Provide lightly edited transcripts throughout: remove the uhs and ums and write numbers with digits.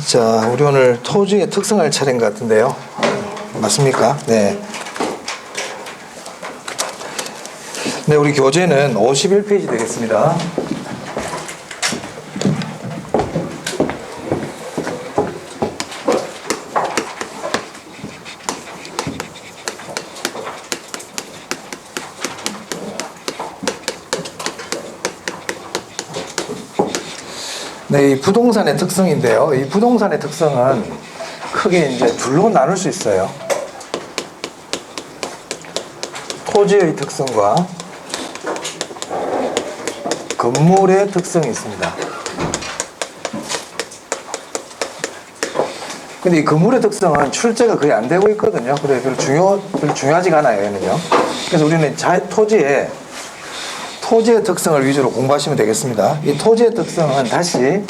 자, 우리 오늘 토지의 특성을 차린 것 같은데요. 맞습니까? 네. 네, 우리 교재는 51페이지 되겠습니다. 네, 이 부동산의 특성인데요. 이 부동산의 특성은 크게 이제 둘로 나눌 수 있어요. 토지의 특성과 건물의 특성이 있습니다. 근데 이 건물의 특성은 출제가 거의 안 되고 있거든요. 그래 별로 중요하지가 않아요, 얘는요. 그래서 우리는 토지의 특성을 위주로 공부하시면 되겠습니다. 이 토지의 특성은 다시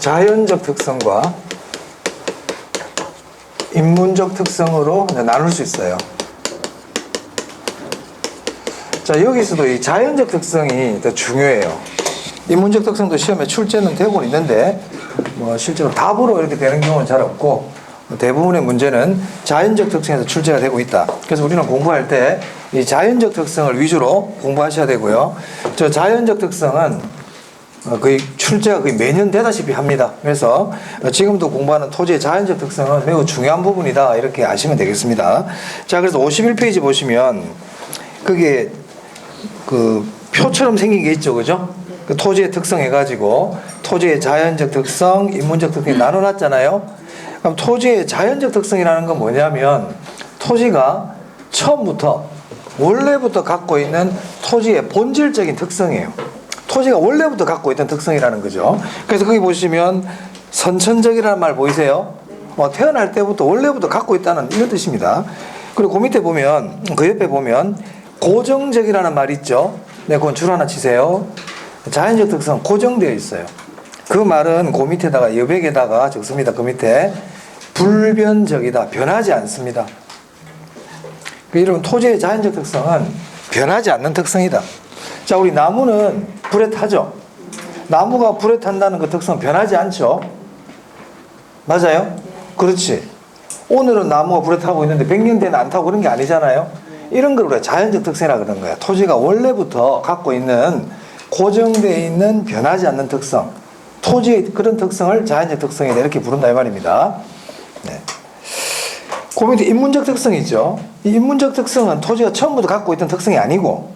자연적 특성과 인문적 특성으로 나눌 수 있어요. 자, 여기서도 이 자연적 특성이 더 중요해요. 인문적 특성도 시험에 출제는 되고 있는데 실제로 답으로 이렇게 되는 경우는 잘 없고 대부분의 문제는 자연적 특성에서 출제가 되고 있다. 그래서 우리는 공부할 때 이 자연적 특성을 위주로 공부하셔야 되고요. 저 자연적 특성은 거의 출제가 거의 매년 되다시피 합니다. 그래서 지금도 공부하는 토지의 자연적 특성은 매우 중요한 부분이다, 이렇게 아시면 되겠습니다. 자, 그래서 51페이지 보시면 그게 그 표처럼 생긴 게 있죠, 그죠? 그 토지의 특성 해가지고 토지의 자연적 특성, 인문적 특성이 나눠놨잖아요. 그럼 토지의 자연적 특성이라는 건 뭐냐면 토지가 처음부터 원래부터 갖고 있는 토지의 본질적인 특성이에요. 토지가 원래부터 갖고 있던 특성이라는 거죠. 그래서 거기 보시면 선천적이라는 말 보이세요? 태어날 때부터 원래부터 갖고 있다는 이런 뜻입니다. 그리고 그 밑에 보면, 그 옆에 보면 고정적이라는 말 있죠. 네, 그건 줄 하나 치세요. 자연적 특성 고정되어 있어요. 그 말은 그 밑에다가 여백에다가 적습니다. 그 밑에 불변적이다, 변하지 않습니다. 이런 토지의 자연적 특성은 변하지 않는 특성이다. 자, 우리 나무는 불에 타죠. 나무가 불에 탄다는 그 특성은 변하지 않죠. 맞아요? 그렇지. 오늘은 나무가 불에 타고 있는데 100년 뒤에는 안 타고 그런 게 아니잖아요. 이런 걸 우리가 자연적 특성이라 그러는 거야. 토지가 원래부터 갖고 있는 고정되어 있는 변하지 않는 특성, 토지의 그런 특성을 자연적 특성이다, 이렇게 부른다 이 말입니다. 네. 그 밑에 인문적 특성이죠. 이 인문적 특성은 토지가 처음부터 갖고 있던 특성이 아니고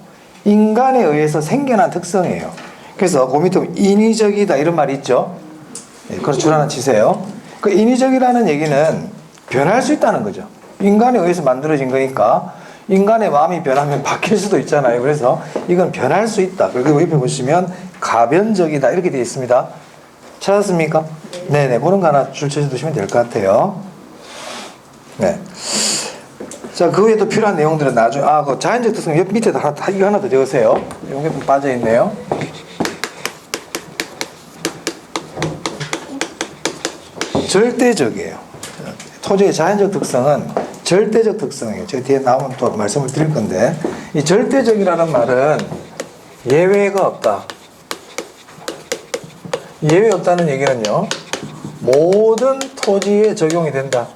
인간에 의해서 생겨난 특성이에요. 그래서 그 밑에 인위적이다 이런 말이 있죠. 네, 그걸 줄 하나 치세요. 그 인위적이라는 얘기는 변할 수 있다는 거죠. 인간에 의해서 만들어진 거니까 인간의 마음이 변하면 바뀔 수도 있잖아요. 그래서 이건 변할 수 있다. 그리고 옆에 보시면 가변적이다 이렇게 되어 있습니다. 찾았습니까? 네네, 그런 거 하나 줄 쳐주시면 될 것 같아요. 네. 자, 그 외에 또 필요한 내용들은 나중에, 그 자연적 특성 옆 밑에다 이거 하나 더 적으세요. 이게 좀 빠져있네요. 절대적이에요. 토지의 자연적 특성은 절대적 특성이에요. 제가 뒤에 나오면 또 말씀을 드릴 건데, 이 절대적이라는 말은 예외가 없다. 예외 없다는 얘기는요, 모든 토지에 적용이 된다.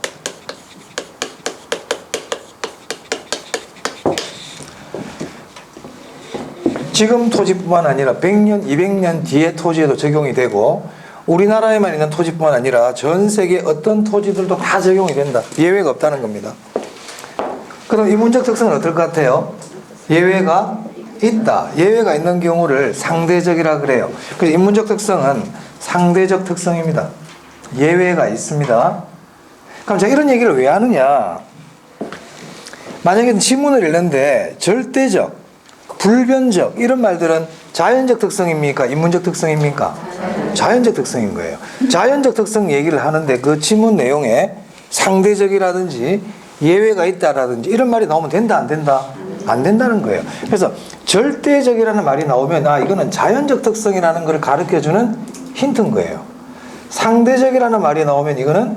지금 토지뿐만 아니라 100년, 200년 뒤의 토지에도 적용이 되고 우리나라에만 있는 토지뿐만 아니라 전 세계 어떤 토지들도 다 적용이 된다. 예외가 없다는 겁니다. 그럼 인문적 특성은 어떨 것 같아요? 예외가 있다. 예외가 있는 경우를 상대적이라 그래요. 그래서 인문적 특성은 상대적 특성입니다. 예외가 있습니다. 그럼 제가 이런 얘기를 왜 하느냐? 만약에 지문을 읽는데 절대적, 불변적 이런 말들은 자연적 특성입니까? 인문적 특성입니까? 자연적 특성인 거예요. 자연적 특성 얘기를 하는데 그 지문 내용에 상대적이라든지 예외가 있다라든지 이런 말이 나오면 된다, 안 된다? 안 된다는 거예요. 그래서 절대적이라는 말이 나오면 이거는 자연적 특성이라는 걸 가르쳐주는 힌트인 거예요. 상대적이라는 말이 나오면 이거는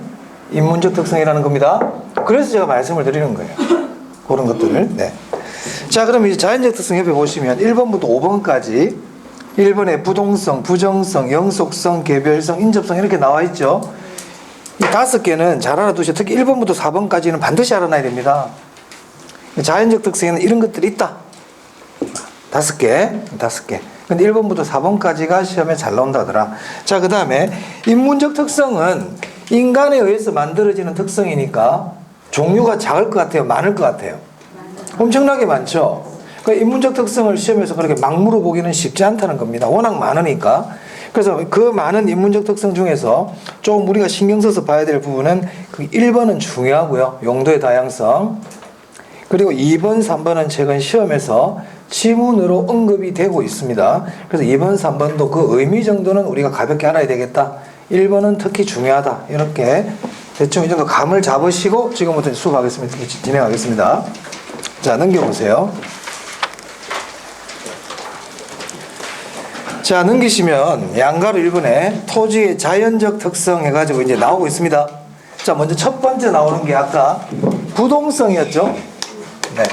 인문적 특성이라는 겁니다. 그래서 제가 말씀을 드리는 거예요. 그런 것들을. 네. 자, 그럼 이제 자연적 특성 옆에 보시면 1번부터 5번까지 1번에 부동성, 부정성, 영속성, 개별성, 인접성 이렇게 나와 있죠. 이 5개는 잘 알아두시고 특히 1번부터 4번까지는 반드시 알아놔야 됩니다. 자연적 특성에는 이런 것들이 있다. 5개. 근데 1번부터 4번까지가 시험에 잘 나온다더라. 자, 그 다음에 인문적 특성은 인간에 의해서 만들어지는 특성이니까 종류가 작을 것 같아요? 많을 것 같아요? 엄청나게 많죠? 그러니까 인문적 특성을 시험에서 그렇게 막 물어보기는 쉽지 않다는 겁니다. 워낙 많으니까. 그래서 그 많은 인문적 특성 중에서 좀 우리가 신경 써서 봐야 될 부분은 그 1번은 중요하고요. 용도의 다양성. 그리고 2번, 3번은 최근 시험에서 지문으로 언급이 되고 있습니다. 그래서 2번, 3번도 그 의미 정도는 우리가 가볍게 알아야 되겠다. 1번은 특히 중요하다. 이렇게 대충 이 정도 감을 잡으시고 지금부터 수업하겠습니다. 진행하겠습니다. 자, 넘겨보세요. 자, 넘기시면 양가로 1번에 토지의 자연적 특성 해가지고 이제 나오고 있습니다. 자, 먼저 첫 번째 나오는 게 아까 부동성이었죠. 네.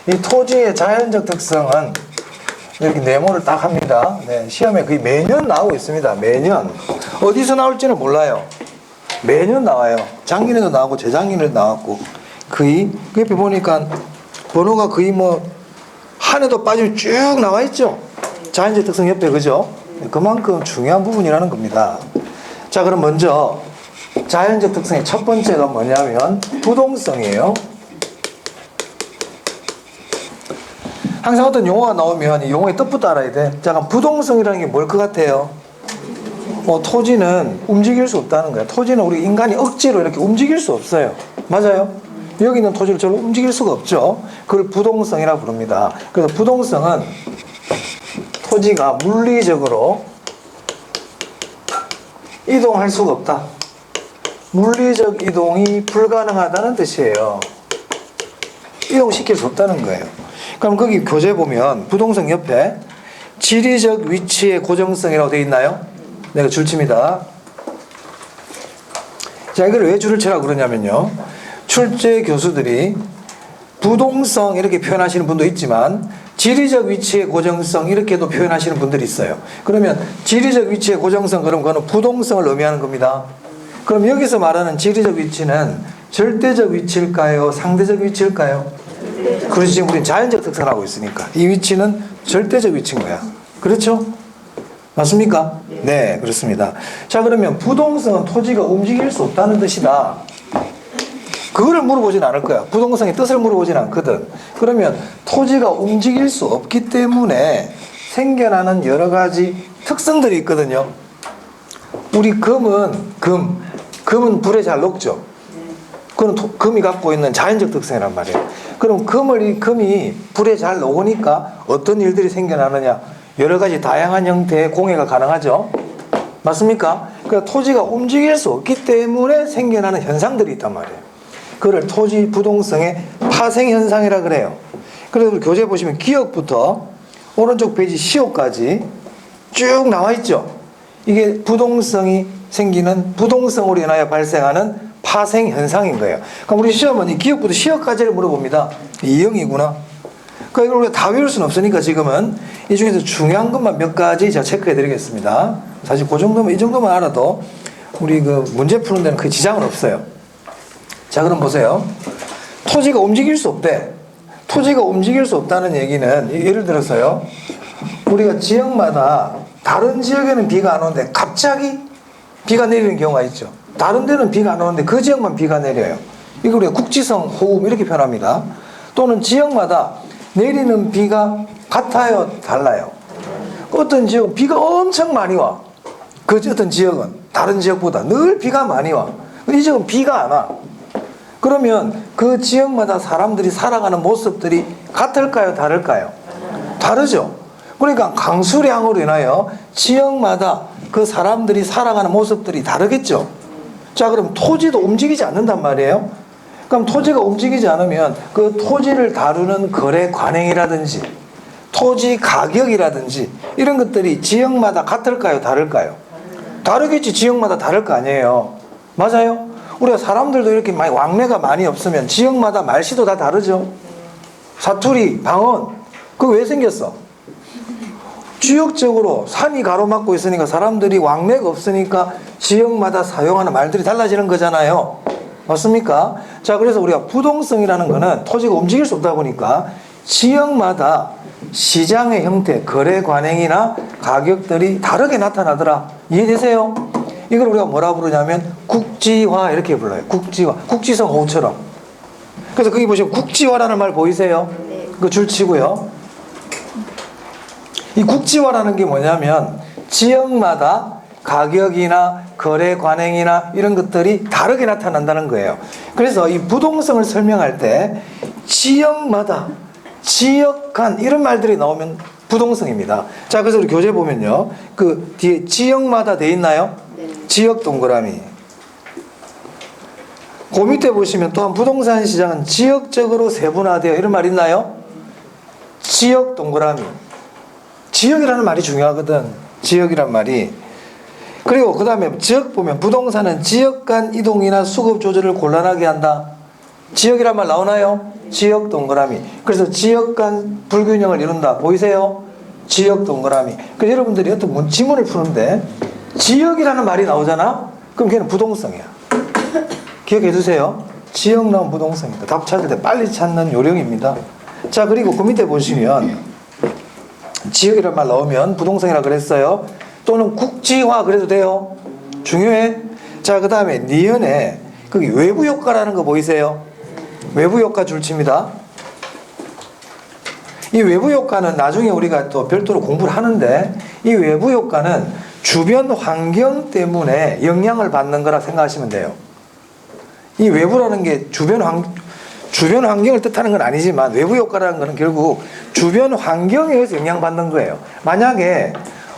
이 토지의 자연적 특성은 이렇게 네모를 딱 합니다. 네, 시험에 거의 매년 나오고 있습니다. 매년. 어디서 나올지는 몰라요. 매년 나와요. 작년에도 나오고 재작년에도 나왔고 거의 그 옆에 보니까 번호가 거의 뭐 한 해도 빠지면 쭉 나와 있죠. 자연적 특성 옆에 그죠? 그만큼 중요한 부분이라는 겁니다. 자, 그럼 먼저 자연적 특성의 첫 번째가 뭐냐면 부동성이에요. 항상 어떤 용어가 나오면 이 용어의 뜻부터 알아야 돼. 자, 그럼 부동성이라는 게 뭘 것 같아요? 토지는 움직일 수 없다는 거야. 토지는 우리 인간이 억지로 이렇게 움직일 수 없어요. 맞아요? 여기 있는 토지를 저로 움직일 수가 없죠. 그걸 부동성이라고 부릅니다. 그래서 부동성은 토지가 물리적으로 이동할 수가 없다. 물리적 이동이 불가능하다는 뜻이에요. 이동시킬 수 없다는 거예요. 그럼 거기 교재 보면 부동성 옆에 지리적 위치의 고정성이라고 되어 있나요? 내가 줄칩니다. 자, 이걸 왜 줄을 치라고 그러냐면요. 출제 교수들이 부동성 이렇게 표현하시는 분도 있지만 지리적 위치의 고정성 이렇게도 표현하시는 분들이 있어요. 그러면 지리적 위치의 고정성 그럼 그거는 부동성을 의미하는 겁니다. 그럼 여기서 말하는 지리적 위치는 절대적 위치일까요? 상대적 위치일까요? 그렇지, 지금 우리는 자연적 특성을 하고 있으니까 이 위치는 절대적 위치인 거야. 그렇죠? 맞습니까? 네, 그렇습니다. 자, 그러면 부동성은 토지가 움직일 수 없다는 뜻이다. 그거를 물어보진 않을 거야. 부동성의 뜻을 물어보진 않거든. 그러면 토지가 움직일 수 없기 때문에 생겨나는 여러 가지 특성들이 있거든요. 우리 금은 불에 잘 녹죠. 그건 금이 갖고 있는 자연적 특성이란 말이에요. 그럼 금이 불에 잘 녹으니까 어떤 일들이 생겨나느냐? 여러 가지 다양한 형태의 공해가 가능하죠. 맞습니까? 그러니까 토지가 움직일 수 없기 때문에 생겨나는 현상들이 있단 말이에요. 그걸 토지 부동성의 파생현상이라 그래요. 그래서 우리 교재 보시면 기역부터 오른쪽 페이지 시호까지 쭉 나와 있죠. 이게 부동성이 생기는 부동성으로 인하여 발생하는 파생현상인 거예요. 그럼 우리 시험은 이 기역부터 시호까지를 물어봅니다. 이형이구나. 그러니까 이걸 우리가 다 외울 수는 없으니까 지금은 이 중에서 중요한 것만 몇 가지 제가 체크해 드리겠습니다. 사실 그 정도면, 이 정도만 알아도 우리 그 문제 푸는 데는 그 지장은 없어요. 자, 그럼 보세요. 토지가 움직일 수 없대. 토지가 움직일 수 없다는 얘기는 예를 들어서요. 우리가 지역마다 다른 지역에는 비가 안 오는데 갑자기 비가 내리는 경우가 있죠. 다른 데는 비가 안 오는데 그 지역만 비가 내려요. 이걸 우리가 국지성 호우 이렇게 표현합니다. 또는 지역마다 내리는 비가 같아요, 달라요. 어떤 지역은 비가 엄청 많이 와. 그 어떤 지역은 다른 지역보다 늘 비가 많이 와. 이 지역은 비가 안 와. 그러면 그 지역마다 사람들이 살아가는 모습들이 같을까요, 다를까요? 다르죠. 그러니까 강수량으로 인하여 지역마다 그 사람들이 살아가는 모습들이 다르겠죠. 자, 그럼 토지도 움직이지 않는단 말이에요. 그럼 토지가 움직이지 않으면 그 토지를 다루는 거래 관행이라든지 토지 가격이라든지 이런 것들이 지역마다 같을까요, 다를까요? 다르겠지. 지역마다 다를 거 아니에요. 맞아요? 우리가 사람들도 이렇게 왕래가 많이 없으면 지역마다 말씨도 다 다르죠. 사투리, 방언. 그거 왜 생겼어? 지역적으로 산이 가로막고 있으니까 사람들이 왕래가 없으니까 지역마다 사용하는 말들이 달라지는 거잖아요. 맞습니까? 자, 그래서 우리가 부동성이라는 거는 토지가 움직일 수 없다 보니까 지역마다 시장의 형태, 거래 관행이나 가격들이 다르게 나타나더라. 이해되세요? 이걸 우리가 뭐라 부르냐면 국지화 이렇게 불러요. 국지화. 국지성 호처럼. 그래서 거기 보시면 국지화라는 말 보이세요? 그 줄치고요. 이 국지화라는 게 뭐냐면 지역마다 가격이나 거래 관행이나 이런 것들이 다르게 나타난다는 거예요. 그래서 이 부동성을 설명할 때 지역마다 지역 간 이런 말들이 나오면 부동성입니다. 자, 그래서 우리 교재 보면요. 그 뒤에 지역마다 돼 있나요? 네. 지역 동그라미. 그 밑에 보시면 또한 부동산 시장은 지역적으로 세분화되어 이런 말 있나요? 지역 동그라미. 지역이라는 말이 중요하거든. 지역이란 말이. 그리고 그 다음에 지역 보면 부동산은 지역 간 이동이나 수급 조절을 곤란하게 한다. 지역이란 말 나오나요? 지역 동그라미. 그래서 지역 간 불균형을 이룬다. 보이세요? 지역 동그라미. 그래서 여러분들이 어떤 지문을 푸는데 지역이라는 말이 나오잖아? 그럼 걔는 부동성이야. 기억해 두세요. 지역 나온 부동성입니다. 답 찾을 때 빨리 찾는 요령입니다. 자, 그리고 그 밑에 보시면 지역이란 말 나오면 부동성이라 그랬어요. 또는 국지화 그래도 돼요. 중요해. 자, 그 다음에 니은에 거기 외부 효과라는 거 보이세요? 외부 효과 줄칩니다. 이 외부 효과는 나중에 우리가 또 별도로 공부를 하는데 이 외부 효과는 주변 환경 때문에 영향을 받는 거라 생각하시면 돼요. 이 외부라는 게 주변 환경을 뜻하는 건 아니지만 외부 효과라는 거는 결국 주변 환경에 의해서 영향받는 거예요. 만약에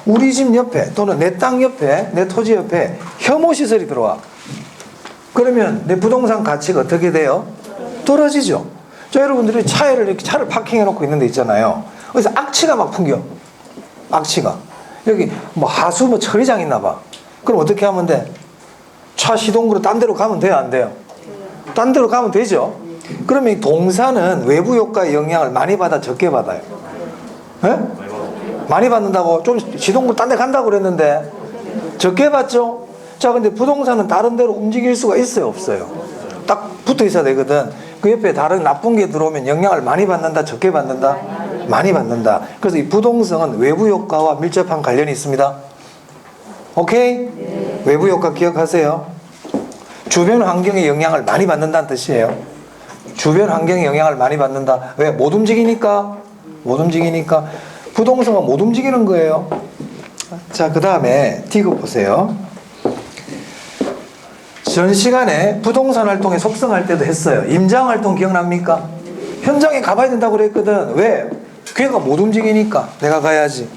우리 집 옆에 또는 내 땅 옆에 내 토지 옆에 혐오시설이 들어와. 그러면 내 부동산 가치가 어떻게 돼요? 떨어지죠. 자, 여러분들이 이렇게 차를 파킹해 놓고 있는 데 있잖아요. 그래서 악취가 막 풍겨. 악취가. 여기 뭐 하수 뭐 처리장 있나 봐. 그럼 어떻게 하면 돼? 차 시동으로 딴 데로 가면 돼요, 안 돼요? 딴 데로 가면 되죠. 그러면 이 동사는 외부 효과의 영향을 많이 받아, 적게 받아요? 네? 많이 받는다고? 좀 시동으로 딴 데 간다고 그랬는데 적게 받죠? 자, 근데 부동산은 다른 데로 움직일 수가 있어요, 없어요? 딱 붙어 있어야 되거든. 그 옆에 다른 나쁜 게 들어오면 영향을 많이 받는다, 적게 받는다? 많이 받는다. 그래서 이 부동성은 외부 효과와 밀접한 관련이 있습니다. 오케이? 네. 외부 효과 기억하세요. 주변 환경에 영향을 많이 받는다는 뜻이에요. 주변 환경에 영향을 많이 받는다. 왜? 못 움직이니까. 못 움직이니까. 부동성은 못 움직이는 거예요. 자, 그 다음에 디귿 보세요. 전 시간에 부동산 활동에 속성할 때도 했어요. 임장 활동 기억납니까? 현장에 가봐야 된다고 그랬거든. 왜? 걔가 못 움직이니까 내가 가야지.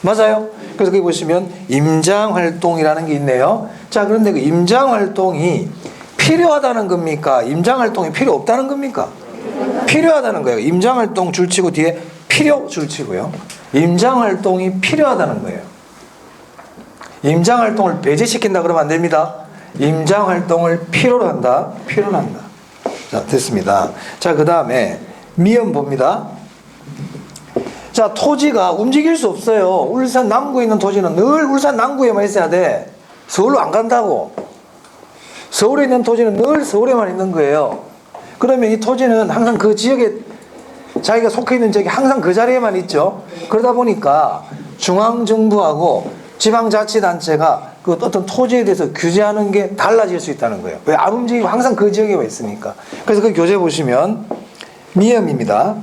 맞아요? 그래서 거기 보시면 임장 활동이라는 게 있네요. 자, 그런데 그 임장 활동이 필요하다는 겁니까? 임장 활동이 필요 없다는 겁니까? 필요하다는 거예요. 임장 활동 줄치고 뒤에 필요 줄치고요. 임장 활동이 필요하다는 거예요. 임장 활동을 배제시킨다 그러면 안 됩니다. 임장 활동을 필요로 한다. 필요로 한다. 자, 됐습니다. 자, 그 다음에 미음 봅니다. 자, 토지가 움직일 수 없어요. 울산 남구에 있는 토지는 늘 울산 남구에만 있어야 돼. 서울로 안 간다고. 서울에 있는 토지는 늘 서울에만 있는 거예요. 그러면 이 토지는 항상 그 지역에 자기가 속해 있는 지역이 항상 그 자리에만 있죠. 그러다 보니까 중앙정부하고 지방자치단체가 그 어떤 토지에 대해서 규제하는 게 달라질 수 있다는 거예요. 왜? 안 움직이고 항상 그 지역에만 있으니까. 그래서 그 교재 보시면 미음입니다.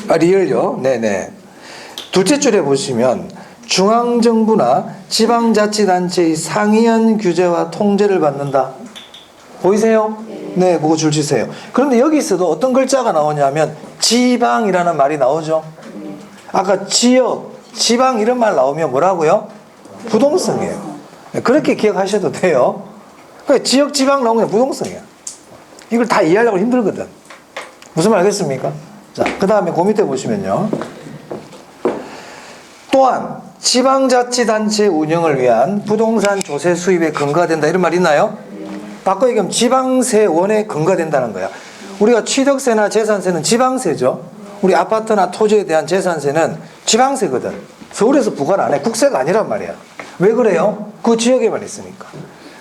아, 리을요? 네네. 둘째 줄에 보시면 중앙정부나 지방자치단체의 상이한 규제와 통제를 받는다. 보이세요? 네, 그거 줄 치세요. 그런데 여기서도 어떤 글자가 나오냐면 지방이라는 말이 나오죠. 아까 지역, 지방 이런 말 나오면 뭐라고요? 부동성이에요. 그렇게 기억하셔도 돼요. 그러니까 지역, 지방 나오면 부동성이야. 이걸 다 이해하려고 힘들거든. 무슨 말 알겠습니까? 자, 그 다음에 그 밑에 보시면요. 또한 지방자치단체 운영을 위한 부동산 조세 수입에 근거가 된다 이런 말 있나요? 바꿔 얘기하면 지방세원에 근거가 된다는 거야. 우리가 취득세나 재산세는 지방세죠. 우리 아파트나 토지에 대한 재산세는 지방세거든. 서울에서 부과를 안 해. 국세가 아니란 말이야. 왜 그래요? 그 지역에만 있으니까.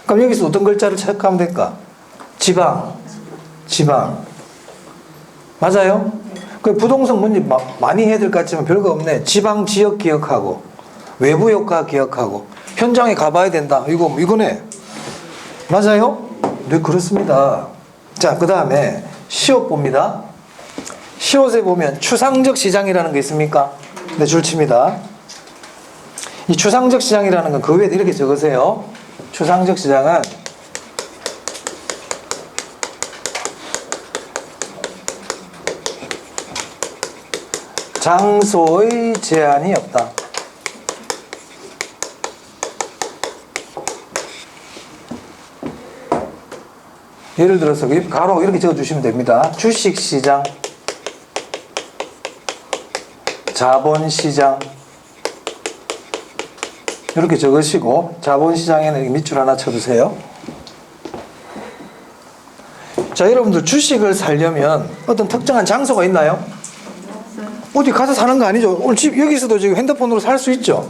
그럼 여기서 어떤 글자를 체크하면 될까? 지방. 맞아요? 그 부동산 문제 많이 해야 될 것 같지만 별거 없네. 지방 지역 기억하고 외부 효과 기억하고 현장에 가봐야 된다. 이거네. 맞아요? 네, 그렇습니다. 자, 그 다음에 시옷 봅니다. 시옷에 보면 추상적 시장이라는 게 있습니까? 네, 줄칩니다. 이 추상적 시장이라는 건 그 위에 이렇게 적으세요. 추상적 시장은 장소의 제한이 없다. 예를 들어서 가로 이렇게 적어주시면 됩니다. 주식시장, 자본시장 이렇게 적으시고 자본시장에는 밑줄 하나 쳐주세요. 자, 여러분들 주식을 사려면 어떤 특정한 장소가 있나요? 어디 가서 사는 거 아니죠? 오늘 여기서도 지금 핸드폰으로 살 수 있죠?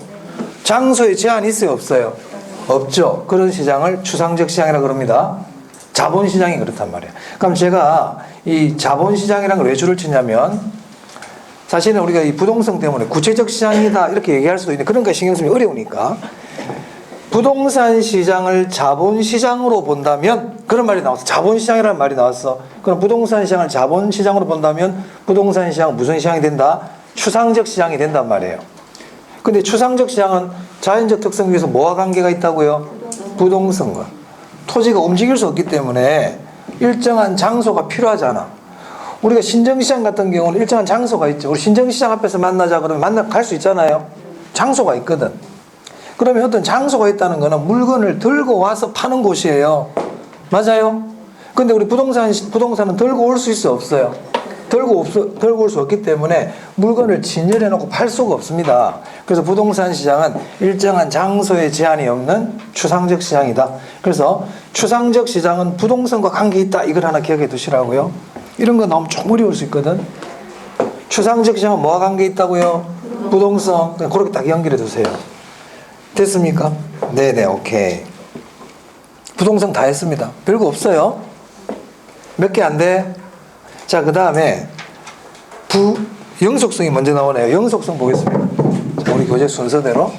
장소에 제한이 있어요? 없어요? 없죠. 그런 시장을 추상적 시장이라고 그럽니다. 자본시장이 그렇단 말이에요. 그럼 제가 이 자본시장이라는 걸 왜 줄을 치냐면 사실은 우리가 이 부동산 때문에 구체적 시장이다 이렇게 얘기할 수도 있는데 그런 거 신경 쓰면 어려우니까 부동산 시장을 자본시장으로 본다면 그런 말이 나왔어. 자본시장이라는 말이 나왔어. 그럼 부동산 시장을 자본시장으로 본다면 부동산 시장은 무슨 시장이 된다? 추상적 시장이 된단 말이에요. 근데 추상적 시장은 자연적 특성 위에서 뭐와 관계가 있다고요? 부동산과. 토지가 움직일 수 없기 때문에 일정한 장소가 필요하잖아. 우리가 신정시장 같은 경우는 일정한 장소가 있죠. 우리 신정시장 앞에서 만나자 그러면 갈 수 있잖아요. 장소가 있거든. 그러면 어떤 장소가 있다는 거는 물건을 들고 와서 파는 곳이에요. 맞아요? 근데 우리 부동산은 들고 올 수 있어, 없어요? 들고 올 수 없기 때문에 물건을 진열해 놓고 팔 수가 없습니다. 그래서 부동산 시장은 일정한 장소에 제한이 없는 추상적 시장이다. 그래서 추상적 시장은 부동산과 관계 있다. 이걸 하나 기억해 두시라고요. 이런 거 나오면 좀 어려울 수 있거든. 추상적 시장은 뭐와 관계 있다고요? 부동산. 그렇게 딱 연결해 두세요. 됐습니까? 네네, 오케이. 부동산 다 했습니다. 별거 없어요. 몇 개 안 돼? 자, 그 다음에 영속성이 먼저 나오네요. 영속성 보겠습니다. 자, 우리 교재 순서대로.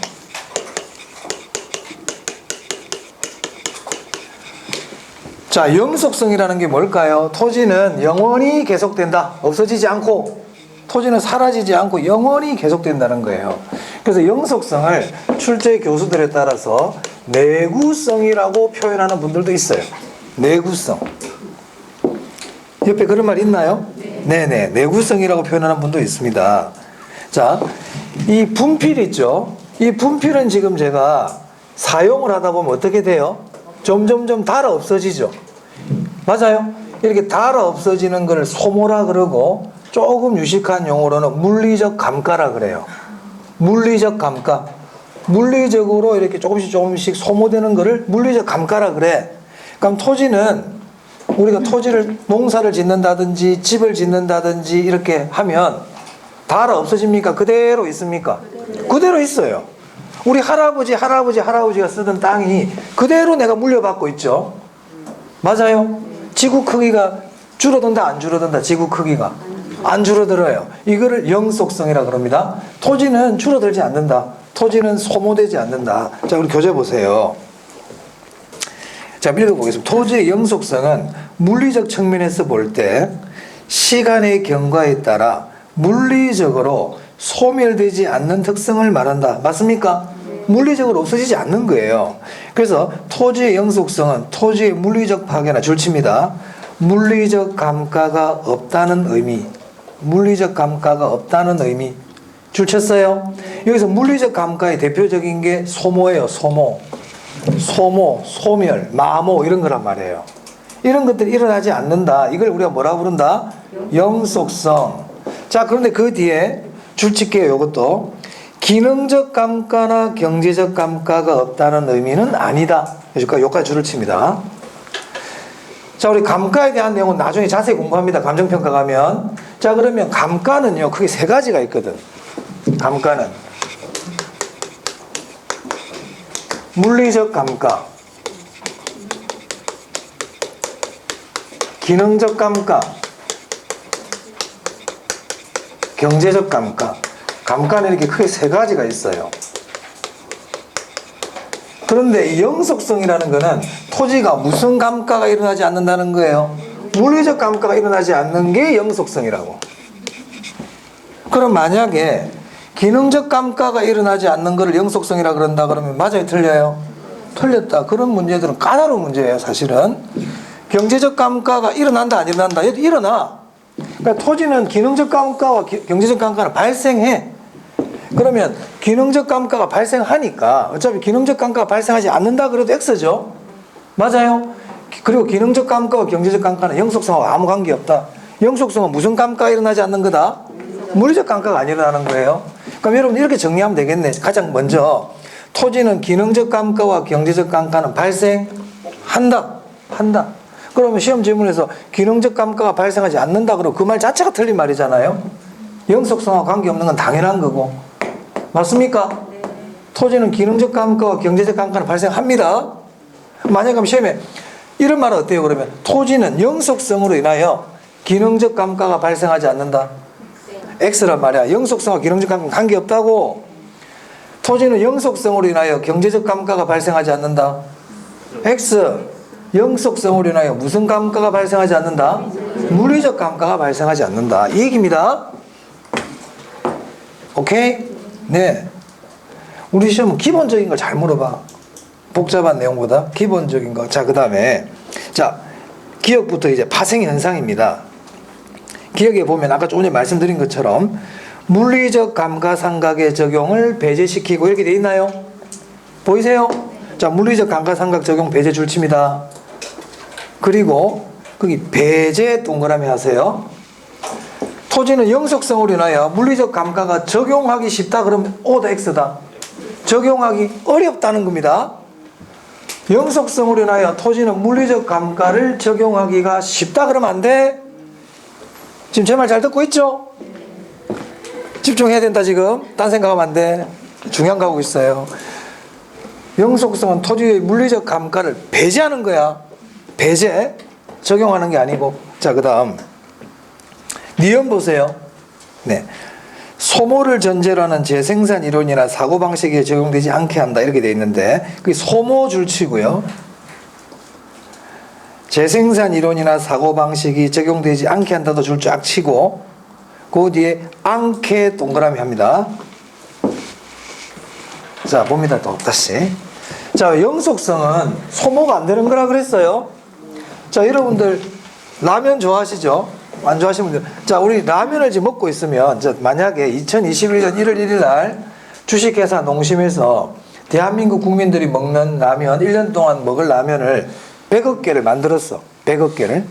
자, 영속성이라는 게 뭘까요? 토지는 영원히 계속된다. 없어지지 않고 토지는 사라지지 않고 영원히 계속된다는 거예요. 그래서 영속성을 출제 교수들에 따라서 내구성이라고 표현하는 분들도 있어요. 내구성. 옆에 그런 말 있나요? 네네. 내구성이라고 표현하는 분도 있습니다. 자, 이 분필 있죠? 이 분필은 지금 제가 사용을 하다 보면 어떻게 돼요? 점점점 닳아 없어지죠? 맞아요? 이렇게 닳아 없어지는 걸 소모라 그러고 조금 유식한 용어로는 물리적 감가라 그래요. 물리적 감가. 물리적으로 이렇게 조금씩 소모되는 거를 물리적 감가라 그래. 그럼 토지는 우리가 토지를 농사를 짓는다든지 집을 짓는다든지 이렇게 하면 닳아 없어집니까? 그대로 있습니까? 그대로 있어요. 우리 할아버지가 쓰던 땅이 그대로 내가 물려받고 있죠. 맞아요? 지구 크기가 줄어든다 안 줄어든다. 지구 크기가 안 줄어들어요. 이거를 영속성이라고 그럽니다. 토지는 줄어들지 않는다. 토지는 소모되지 않는다. 자, 우리 교재 보세요. 자, 읽어보겠습니다. 토지의 영속성은 물리적 측면에서 볼 때 시간의 경과에 따라 물리적으로 소멸되지 않는 특성을 말한다. 맞습니까? 물리적으로 없어지지 않는 거예요. 그래서 토지의 영속성은 토지의 물리적 파괴나 줄칩니다. 물리적 감가가 없다는 의미. 물리적 감가가 없다는 의미. 줄쳤어요? 여기서 물리적 감가의 대표적인 게 소모예요. 소모, 소멸, 마모 이런 거란 말이에요. 이런 것들이 일어나지 않는다. 이걸 우리가 뭐라고 부른다? 영속성. 자, 그런데 그 뒤에 줄칠게요. 이것도 기능적 감가나 경제적 감가가 없다는 의미는 아니다. 여기까지 줄을 칩니다. 자, 우리 감가에 대한 내용은 나중에 자세히 공부합니다. 감정평가 가면. 자, 그러면 감가는요, 크게 세 가지가 있거든. 감가는. 물리적 감가, 기능적 감가, 경제적 감가. 감가는 이렇게 크게 세 가지가 있어요. 그런데 이 영속성이라는 거는 토지가 무슨 감가가 일어나지 않는다는 거예요. 물리적 감가가 일어나지 않는 게 영속성이라고. 그럼 만약에 기능적 감가가 일어나지 않는 것을 영속성이라 그런다 그러면 맞아요, 틀려요? 틀렸다. 그런 문제들은 까다로운 문제예요, 사실은. 경제적 감가가 일어난다, 안 일어난다? 얘도 일어나. 그러니까 토지는 기능적 감가와 경제적 감가는 발생해. 그러면 기능적 감가가 발생하니까 어차피 기능적 감가가 발생하지 않는다 그래도 X죠. 맞아요. 그리고 기능적 감가와 경제적 감가는 영속성하고 아무 관계없다. 영속성은 무슨 감가가 일어나지 않는 거다? 물리적 감가가 안 일어나는 거예요. 그럼 여러분 이렇게 정리하면 되겠네. 가장 먼저 토지는 기능적 감가와 경제적 감가는 발생한다. 한다. 그러면 시험 질문에서 기능적 감가가 발생하지 않는다 그러면 그 말 자체가 틀린 말이잖아요. 영속성하고 관계없는 건 당연한 거고. 맞습니까? 네. 토지는 기능적 감가와 경제적 감가는 발생합니다. 만약에 그럼 시험에 이런 말은 어때요? 그러면 토지는 영속성으로 인하여 기능적 감가가 발생하지 않는다. X란 말이야. 영속성과 기능적 감가는 관계없다고. 토지는 영속성으로 인하여 경제적 감가가 발생하지 않는다. X. 영속성으로 인하여 무슨 감가가 발생하지 않는다? 물리적 감가가 발생하지 않는다. 이 얘기입니다. 오케이? 네. 우리 시험은 기본적인 걸 잘 물어봐. 복잡한 내용보다 기본적인 거. 자, 그 다음에 자, 기억부터 이제 파생 현상입니다. 기억에 보면 아까 조금 전에 말씀드린 것처럼 물리적 감가상각의 적용을 배제시키고 이렇게 돼 있나요? 보이세요? 자, 물리적 감가상각 적용 배제 줄칩니다. 그리고 거기 배제 동그라미 하세요. 토지는 영속성으로 인하여 물리적 감가가 적용하기 쉽다 그러면 O다 X다. 적용하기 어렵다는 겁니다. 영속성으로 인하여 토지는 물리적 감가를 적용하기가 쉽다 그러면 안 돼. 지금 제 말 잘 듣고 있죠? 집중해야 된다 지금. 딴 생각하면 안 돼. 중요한 거 하고 있어요. 영속성은 토지의 물리적 감가를 배제하는 거야. 배제. 적용하는 게 아니고. 자, 그 다음 니은 보세요. 네. 소모를 전제로 하는 재생산 이론이나 사고방식에 적용되지 않게 한다 이렇게 되어 있는데 그게 소모 줄치고요. 재생산 이론이나 사고방식이 적용되지 않게 한다도 줄 쫙 치고 그 뒤에 않게 동그라미 합니다. 자, 봅니다. 또 다시. 자, 영속성은 소모가 안 되는 거라 그랬어요. 자, 여러분들 라면 좋아하시죠? 안 좋아하시는 분들. 자, 우리 라면을 지금 먹고 있으면 만약에 2021년 1월 1일 날 주식회사 농심에서 대한민국 국민들이 먹는 라면 1년 동안 먹을 라면을 100억 개를 만들었어. 100억 개를.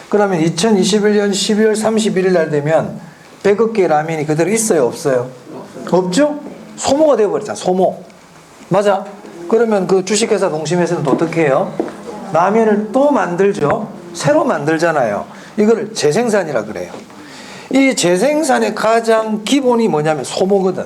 그러면 2021년 12월 31일 날 되면 100억 개 라면이 그대로 있어요? 없어요? 없죠? 소모가 되어버렸잖아. 소모. 맞아. 그러면 그 주식회사 농심에서는 또 어떻게 해요? 라면을 또 만들죠. 새로 만들잖아요. 이거를 재생산이라 그래요. 이 재생산의 가장 기본이 뭐냐면 소모거든.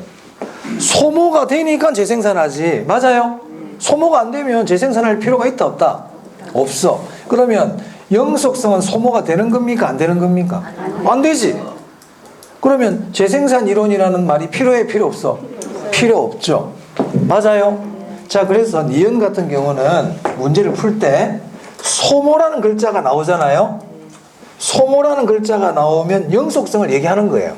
소모가 되니까 재생산하지. 맞아요? 소모가 안 되면 재생산할 필요가 있다 없다? 없어. 그러면 영속성은 소모가 되는 겁니까? 안 되는 겁니까? 안 되지. 그러면 재생산 이론이라는 말이 필요해? 필요 없어? 필요 없죠. 맞아요? 자, 그래서 니은 같은 경우는 문제를 풀 때 소모라는 글자가 나오잖아요. 소모라는 글자가 나오면 영속성을 얘기하는 거예요.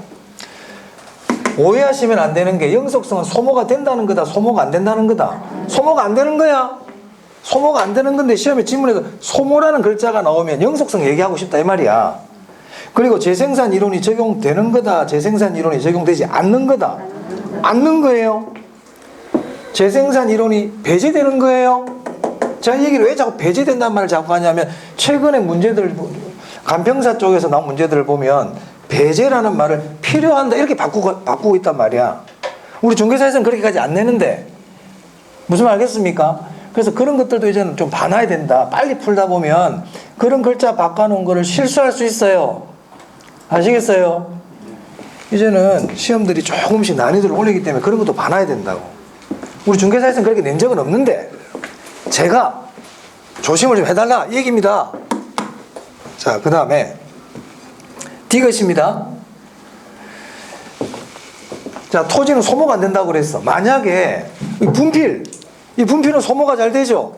오해하시면 안 되는 게 영속성은 소모가 된다는 거다, 소모가 안 된다는 거다. 소모가 안 되는 거야. 소모가 안 되는 건데 시험에 질문에서 소모라는 글자가 나오면 영속성 얘기하고 싶다 이 말이야. 그리고 재생산 이론이 적용되는 거다, 재생산 이론이 적용되지 않는 거다. 않는 거예요. 재생산 이론이 배제되는 거예요. 자, 이 얘기를 왜 자꾸 배제된다는 말을 자꾸 하냐면 최근에 문제들 간평사 쪽에서 나온 문제들을 보면 배제라는 말을 필요한다 이렇게 바꾸고 있단 말이야. 우리 중개사에서는 그렇게까지 안 내는데 무슨 말 알겠습니까? 그래서 그런 것들도 이제는 좀 봐놔야 된다. 빨리 풀다 보면 그런 글자 바꿔놓은 거를 실수할 수 있어요. 아시겠어요? 이제는 시험들이 조금씩 난이도를 올리기 때문에 그런 것도 봐놔야 된다고. 우리 중개사에서는 그렇게 낸 적은 없는데 제가 조심을 좀 해달라 이 얘기입니다. 자, 그 다음에 디귿입니다. 자, 토지는 소모가 안 된다고 그랬어. 만약에 이 분필은 소모가 잘 되죠.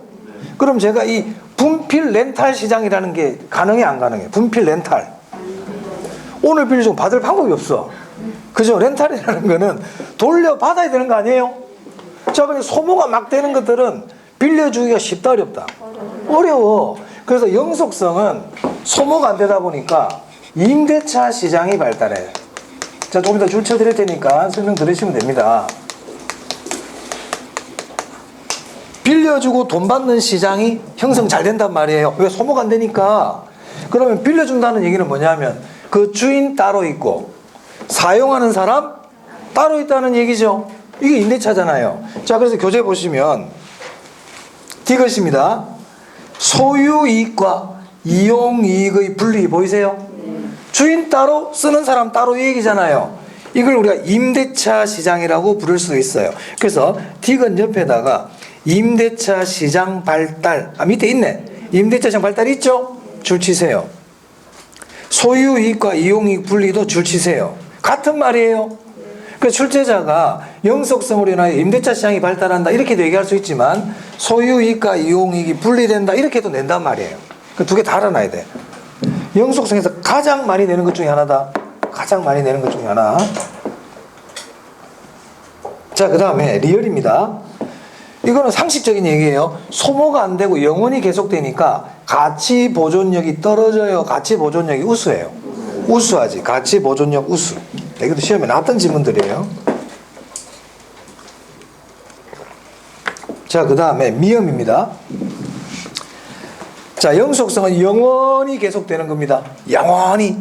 그럼 제가 이 분필 렌탈 시장이라는 게 가능해 안 가능해? 분필 렌탈 오늘 빌려주고 받을 방법이 없어. 그죠? 렌탈이라는 거는 돌려받아야 되는 거 아니에요? 자, 근데 소모가 막 되는 것들은 빌려주기가 쉽다 어렵다? 어려워. 그래서 영속성은 소모가 안 되다 보니까 임대차 시장이 발달해. 자, 조금 더 줄 쳐드릴 테니까 설명 들으시면 됩니다. 빌려주고 돈 받는 시장이 형성 잘 된단 말이에요. 왜? 소모가 안 되니까. 그러면 빌려준다는 얘기는 뭐냐면 그 주인 따로 있고 사용하는 사람 따로 있다는 얘기죠. 이게 임대차잖아요. 자, 그래서 교재 보시면 디귿입니다. 소유이익과 이용이익의 분리 보이세요? 주인 따로 쓰는 사람 따로 이 얘기잖아요. 이걸 우리가 임대차 시장이라고 부를 수 있어요. 그래서 디귿 옆에다가 임대차 시장 발달, 밑에 있네. 임대차 시장 발달 있죠? 줄 치세요. 소유이익과 이용이익 분리도 줄 치세요. 같은 말이에요. 그 출제자가 영속성으로 인하여 임대차 시장이 발달한다 이렇게도 얘기할 수 있지만 소유이익과 이용이익이 분리된다 이렇게도 낸단 말이에요. 그 두 개 다 알아놔야 돼. 영속성에서 가장 많이 내는 것 중에 하나다. 가장 많이 내는 것 중에 하나. 자, 그 다음에 리얼입니다. 이거는 상식적인 얘기예요. 소모가 안 되고 영원히 계속되니까 가치 보존력이 떨어져요. 가치 보존력이 우수해요. 우수하지. 가치 보존력 우수. 이것도 시험에 나왔던 질문들이에요. 자, 그 다음에 미음입니다. 자, 영속성은 영원히 계속되는 겁니다. 영원히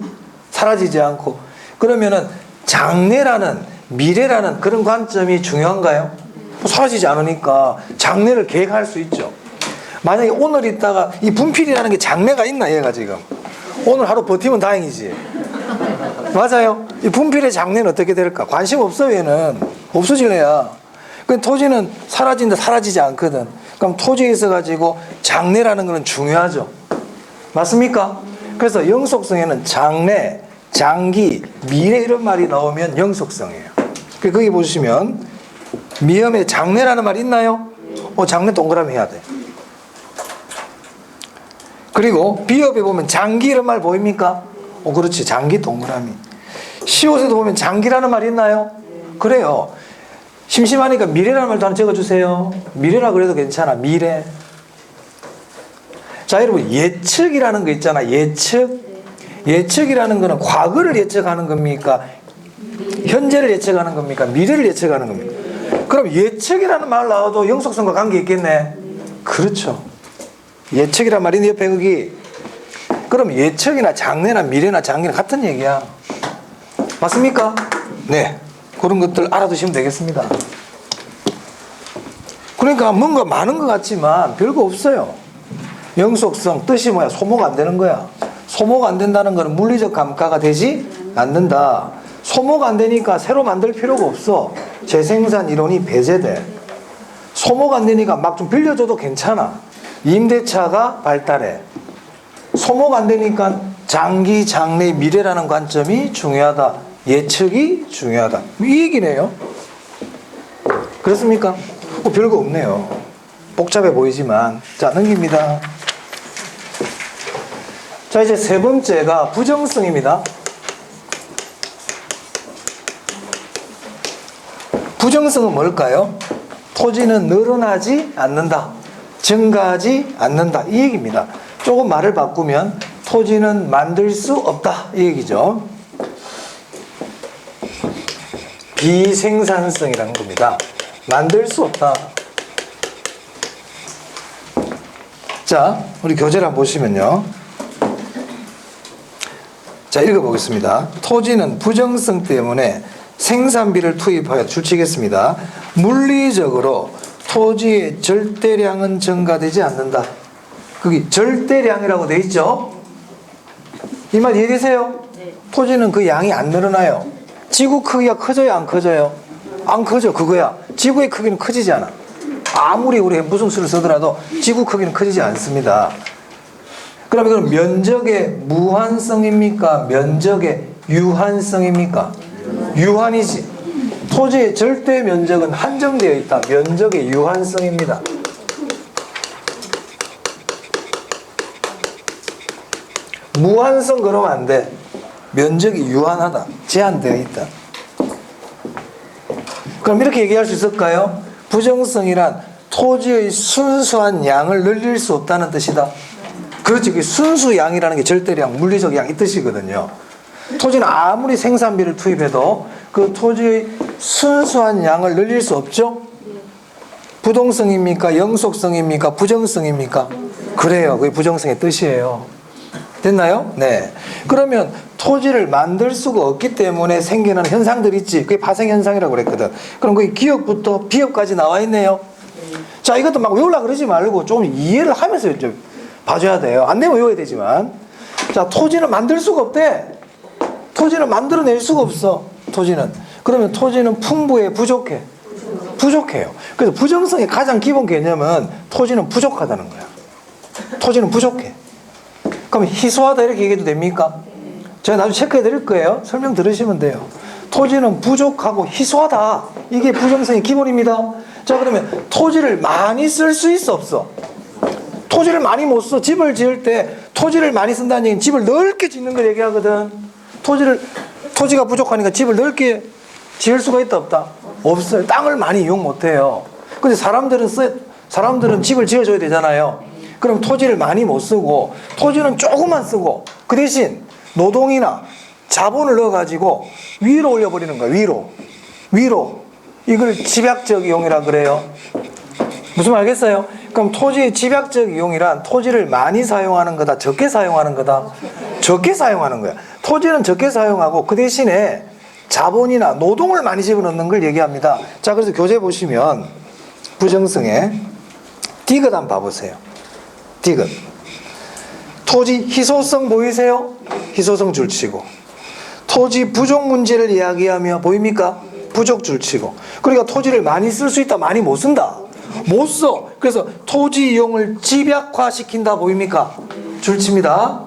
사라지지 않고. 그러면은 장래라는 미래라는 그런 관점이 중요한가요? 사라지지 않으니까 장래를 계획할 수 있죠. 만약에 오늘 있다가 이 분필이라는 게 장래가 있나 얘가 지금 오늘 하루 버티면 다행이지. 맞아요. 이 분필의 장래는 어떻게 될까? 관심 없어. 얘는 없어질래야. 그 토지는 사라진다 사라지지 않거든. 그럼 토지에 있어 가지고 장래라는 거는 중요하죠. 맞습니까? 그래서 영속성에는 장래, 장기, 미래 이런 말이 나오면 영속성이에요. 거기 보시면 미음에 장래라는 말 있나요? 장래 동그라미 해야 돼. 그리고 비읍에 보면 장기 이런 말 보입니까? 그렇지. 장기 동그라미. 시옷에도 보면 장기라는 말 있나요? 그래요. 심심하니까 미래라는 말도 하나 적어주세요. 미래라 그래도 괜찮아. 미래. 자, 여러분 예측이라는 거 있잖아. 예측. 예측이라는 거는 과거를 예측하는 겁니까? 현재를 예측하는 겁니까? 미래를 예측하는 겁니까? 그럼 예측이라는 말 나와도 영속성과 관계 있겠네. 그렇죠. 예측이란 말이 옆에 거기. 그럼 예측이나 장래나 미래나 장기나 같은 얘기야. 맞습니까? 네. 그런 것들 알아두시면 되겠습니다. 그러니까 뭔가 많은 것 같지만 별거 없어요. 영속성 뜻이 뭐야? 소모가 안 되는 거야. 소모가 안 된다는 것은 물리적 감가가 되지 않는다. 소모가 안 되니까 새로 만들 필요가 없어. 재생산 이론이 배제돼. 소모가 안 되니까 막 좀 빌려줘도 괜찮아. 임대차가 발달해. 소모가 안 되니까 장기, 장래, 미래라는 관점이 중요하다. 예측이 중요하다. 이 얘기네요. 그렇습니까? 별거 없네요. 복잡해 보이지만. 자, 넘깁니다. 자, 이제 세 번째가 부정성입니다. 부정성은 뭘까요? 토지는 늘어나지 않는다. 증가하지 않는다. 이 얘기입니다. 조금 말을 바꾸면 토지는 만들 수 없다. 이 얘기죠. 비생산성이라는 겁니다. 만들 수 없다. 자, 우리 교재를 한번 보시면요. 자, 읽어보겠습니다. 토지는 부정성 때문에 생산비를 투입하여 줄치겠습니다. 물리적으로 토지의 절대량은 증가되지 않는다. 거기 절대량이라고 돼 있죠? 이 말 이해되세요? 네. 토지는 그 양이 안 늘어나요. 지구 크기가 커져요, 안 커져요? 안 커져, 그거야. 지구의 크기는 커지지 않아. 아무리 우리 무슨 수를 쓰더라도 지구 크기는 커지지 않습니다. 그러면 이건 면적의 무한성입니까? 면적의 유한성입니까? 유한이지. 토지의 절대 면적은 한정되어 있다. 면적의 유한성입니다. 무한성 그러면 안 돼. 면적이 유한하다. 제한되어 있다. 그럼 이렇게 얘기할 수 있을까요? 부정성이란 토지의 순수한 양을 늘릴 수 없다는 뜻이다. 그렇지. 그 순수 양이라는 게 절대량, 물리적 양 이 뜻이거든요. 토지는 아무리 생산비를 투입해도 그 토지의 순수한 양을 늘릴 수 없죠? 부동성입니까? 영속성입니까? 부정성입니까? 그래요. 그게 부정성의 뜻이에요. 됐나요? 네. 그러면 토지를 만들 수가 없기 때문에 생기는 현상들이 있지. 그게 파생현상이라고 그랬거든. 그럼 그게 기업부터 비업까지 나와 있네요. 자, 이것도 막 외우려고 그러지 말고 좀 이해를 하면서 좀 봐줘야 돼요. 안 되면 외워야 되지만. 자, 토지는 만들 수가 없대. 토지는 만들어낼 수가 없어. 토지는. 그러면 토지는 풍부해, 부족해? 부족해요. 그래서 부정성의 가장 기본 개념은 토지는 부족하다는 거야. 토지는 부족해. 그럼 희소하다 이렇게 얘기해도 됩니까? 제가 나중에 체크해 드릴 거예요. 설명 들으시면 돼요. 토지는 부족하고 희소하다. 이게 부정성의 기본입니다. 자, 그러면 토지를 많이 쓸 수 있어, 없어? 토지를 많이 못 써. 집을 지을 때 토지를 많이 쓴다는 얘기는 집을 넓게 짓는 걸 얘기하거든. 토지가 부족하니까 집을 넓게 지을 수가 있다, 없다? 없어요. 땅을 많이 이용 못 해요. 근데 사람들은 집을 지어줘야 되잖아요. 그럼 토지를 많이 못 쓰고 토지는 조금만 쓰고 그 대신 노동이나 자본을 넣어가지고 위로 올려버리는 거야. 위로. 이걸 집약적 이용이라 그래요. 무슨 말 알겠어요? 그럼 토지의 집약적 이용이란 토지를 많이 사용하는 거다, 적게 사용하는 거다? 적게 사용하는 거야. 토지는 적게 사용하고 그 대신에 자본이나 노동을 많이 집어넣는 걸 얘기합니다. 자, 그래서 교재 보시면 부정성에 디귿 한번 봐보세요. 디귿. 토지 희소성 보이세요? 희소성 줄치고. 토지 부족 문제를 이야기하며 보입니까? 부족 줄치고. 그러니까 토지를 많이 쓸 수 있다, 많이 못 쓴다. 못 써. 그래서 토지 이용을 집약화시킨다 보입니까? 줄칩니다.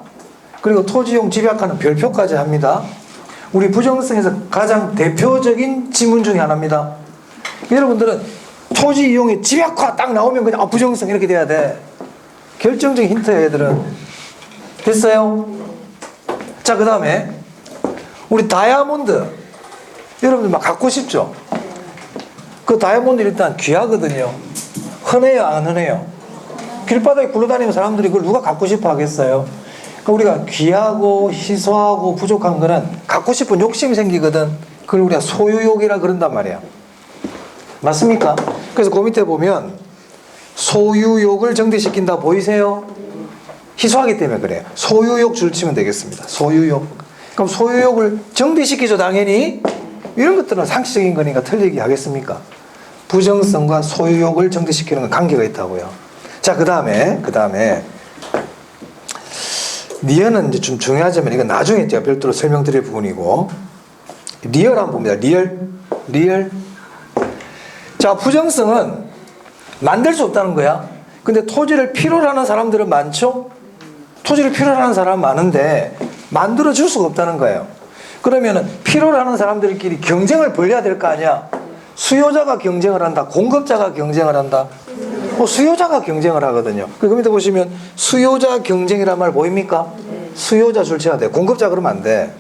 그리고 토지 이용 집약화는 별표까지 합니다. 우리 부정성에서 가장 대표적인 지문 중에 하나입니다. 여러분들은 토지 이용의 집약화 딱 나오면 그냥 부정성 이렇게 돼야 돼. 결정적인 힌트예요, 얘들은. 됐어요? 자, 그 다음에 우리 다이아몬드 여러분들 막 갖고 싶죠? 그 다이아몬드 일단 귀하거든요. 흔해요, 안 흔해요? 길바닥에 굴러다니는 사람들이 그걸 누가 갖고 싶어 하겠어요? 그러니까 우리가 귀하고 희소하고 부족한 거는 갖고 싶은 욕심이 생기거든. 그걸 우리가 소유욕이라 그런단 말이야. 맞습니까? 그래서 그 밑에 보면 소유욕을 정대시킨다 보이세요? 희소하기 때문에 그래요. 소유욕 줄치면 되겠습니다. 소유욕. 그럼 소유욕을 정대시키죠, 당연히. 이런 것들은 상식적인 거니까 틀리게 하겠습니까? 부정성과 소유욕을 정대시키는 건 관계가 있다고요. 자, 그 다음에 리얼은 이제 좀 중요하지만 이건 나중에 제가 별도로 설명드릴 부분이고, 리얼 한번 봅니다. 리얼. 자, 부정성은 만들 수 없다는 거야. 근데 토지를 필요로 하는 사람들은 많죠? 토지를 필요로 하는 사람은 많은데 만들어 줄 수가 없다는 거예요. 그러면은 필요로 하는 사람들끼리 경쟁을 벌여야 될 거 아니야. 수요자가 경쟁을 한다, 공급자가 경쟁을 한다. 수요자가 경쟁을 하거든요. 그 밑에 보시면 수요자 경쟁이란 말 보입니까? 수요자 줄쳐야 돼. 공급자 그러면 안 돼.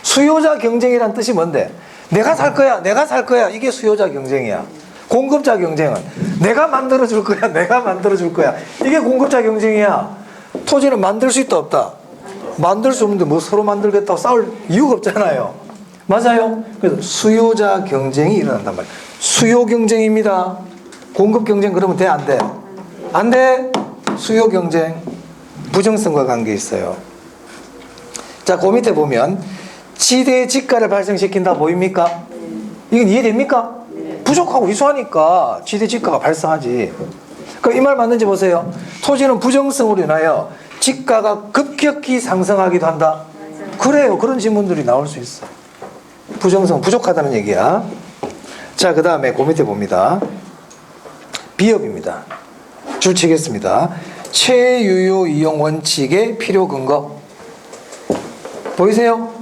수요자 경쟁이란 뜻이 뭔데? 내가 살 거야. 이게 수요자 경쟁이야. 공급자 경쟁은 내가 만들어 줄 거야. 이게 공급자 경쟁이야. 토지는 만들 수 있다, 없다? 만들 수 없는데 뭐 서로 만들겠다고 싸울 이유가 없잖아요. 맞아요? 그래서 수요자 경쟁이 일어난단 말이에요. 수요 경쟁입니다. 공급 경쟁 그러면 돼, 안 돼? 안 돼. 수요 경쟁. 부정성과 관계 있어요. 자, 그 밑에 보면 지대 지가를 발생시킨다 보입니까? 이건 이해됩니까? 부족하고 희소하니까 지대지가가 발생하지. 그럼 이 말 맞는지 보세요. 토지는 부정성으로 인하여 지가가 급격히 상승하기도 한다. 그래요. 그런 질문들이 나올 수 있어. 부정성 부족하다는 얘기야. 자, 그 다음에 그 밑에 봅니다. 비협입니다. 줄 치겠습니다. 최유효 이용 원칙의 필요 근거 보이세요?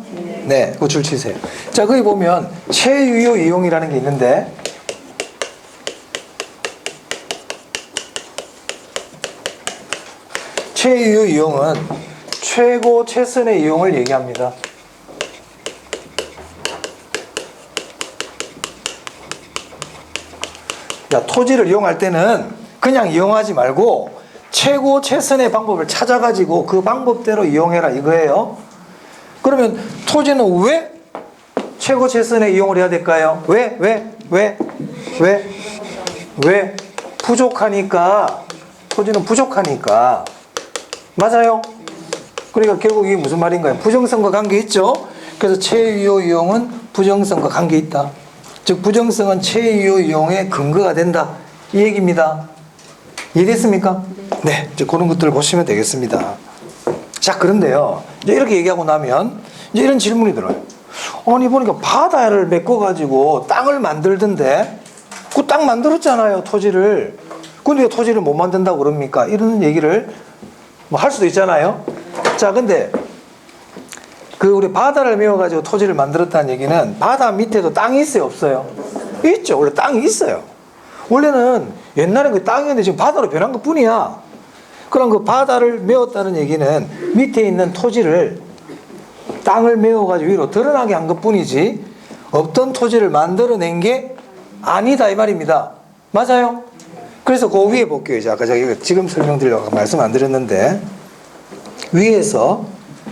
네, 그거 줄 치세요. 자, 거기 보면 최유효 이용이라는 게 있는데 최유효 이용은 최고 최선의 이용을 얘기합니다. 야, 토지를 이용할 때는 그냥 이용하지 말고 최고 최선의 방법을 찾아가지고 그 방법대로 이용해라 이거예요. 그러면 토지는 왜 최고 최선의 이용을 해야 될까요? 왜? 부족하니까. 토지는 부족하니까. 맞아요? 그러니까 결국 이게 무슨 말인가요? 부정성과 관계 있죠? 그래서 최유효 이용은 부정성과 관계 있다. 즉 부정성은 최유효 이용의 근거가 된다. 이 얘기입니다. 이해됐습니까? 네, 이제 그런 것들을 보시면 되겠습니다. 자, 그런데요, 이제 이렇게 얘기하고 나면 이제 이런 질문이 들어요. 아니 보니까 바다를 메꿔가지고 땅을 만들던데 그 땅 만들었잖아요, 토지를. 근데 왜 토지를 못 만든다고 그럽니까? 이런 얘기를 뭐 할 수도 있잖아요. 자, 근데 그 우리 바다를 메워가지고 토지를 만들었다는 얘기는 바다 밑에도 땅이 있어요, 없어요? 있죠. 원래 땅이 있어요. 원래는 옛날에 그 땅이었는데 지금 바다로 변한 것 뿐이야. 그럼 그 바다를 메웠다는 얘기는 밑에 있는 토지를 땅을 메워가지고 위로 드러나게 한 것 뿐이지 없던 토지를 만들어낸 게 아니다 이 말입니다. 맞아요? 그래서 그 위에 볼게요. 이제 아까 제가 지금 설명드리려고 말씀 안 드렸는데 위에서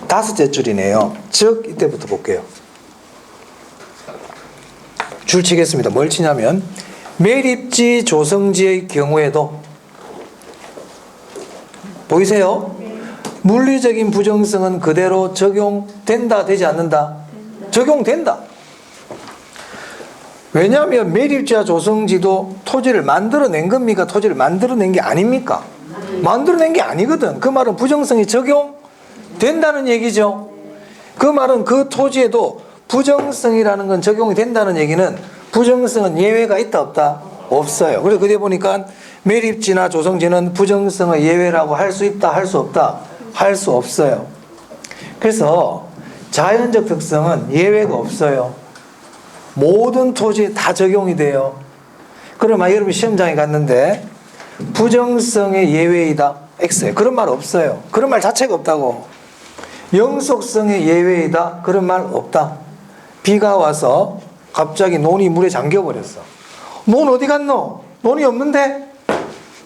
5째 줄이네요. 즉 이때부터 볼게요. 줄 치겠습니다. 뭘 치냐면 매립지 조성지의 경우에도 보이세요? 물리적인 부정성은 그대로 적용된다 되지 않는다? 적용된다. 왜냐하면 매립지와 조성지도 토지를 만들어낸 겁니까? 토지를 만들어낸 게 아닙니까? 만들어낸 게 아니거든. 그 말은 부정성이 적용된다는 얘기죠. 그 말은 그 토지에도 부정성이라는 건 적용이 된다는 얘기는 부정성은 예외가 있다 없다? 없어요. 그래서 그때 보니까 매립지나 조성지는 부정성의 예외라고 할 수 있다 할 수 없다? 할 수 없어요. 그래서 자연적 특성은 예외가 없어요. 모든 토지에 다 적용이 돼요. 그러면 여러분 시험장에 갔는데 부정성의 예외이다 X예요. 그런 말 없어요. 그런 말 자체가 없다고. 영속성의 예외이다 그런 말 없다. 비가 와서 갑자기 논이 물에 잠겨버렸어. 논 어디 갔노? 논이 없는데?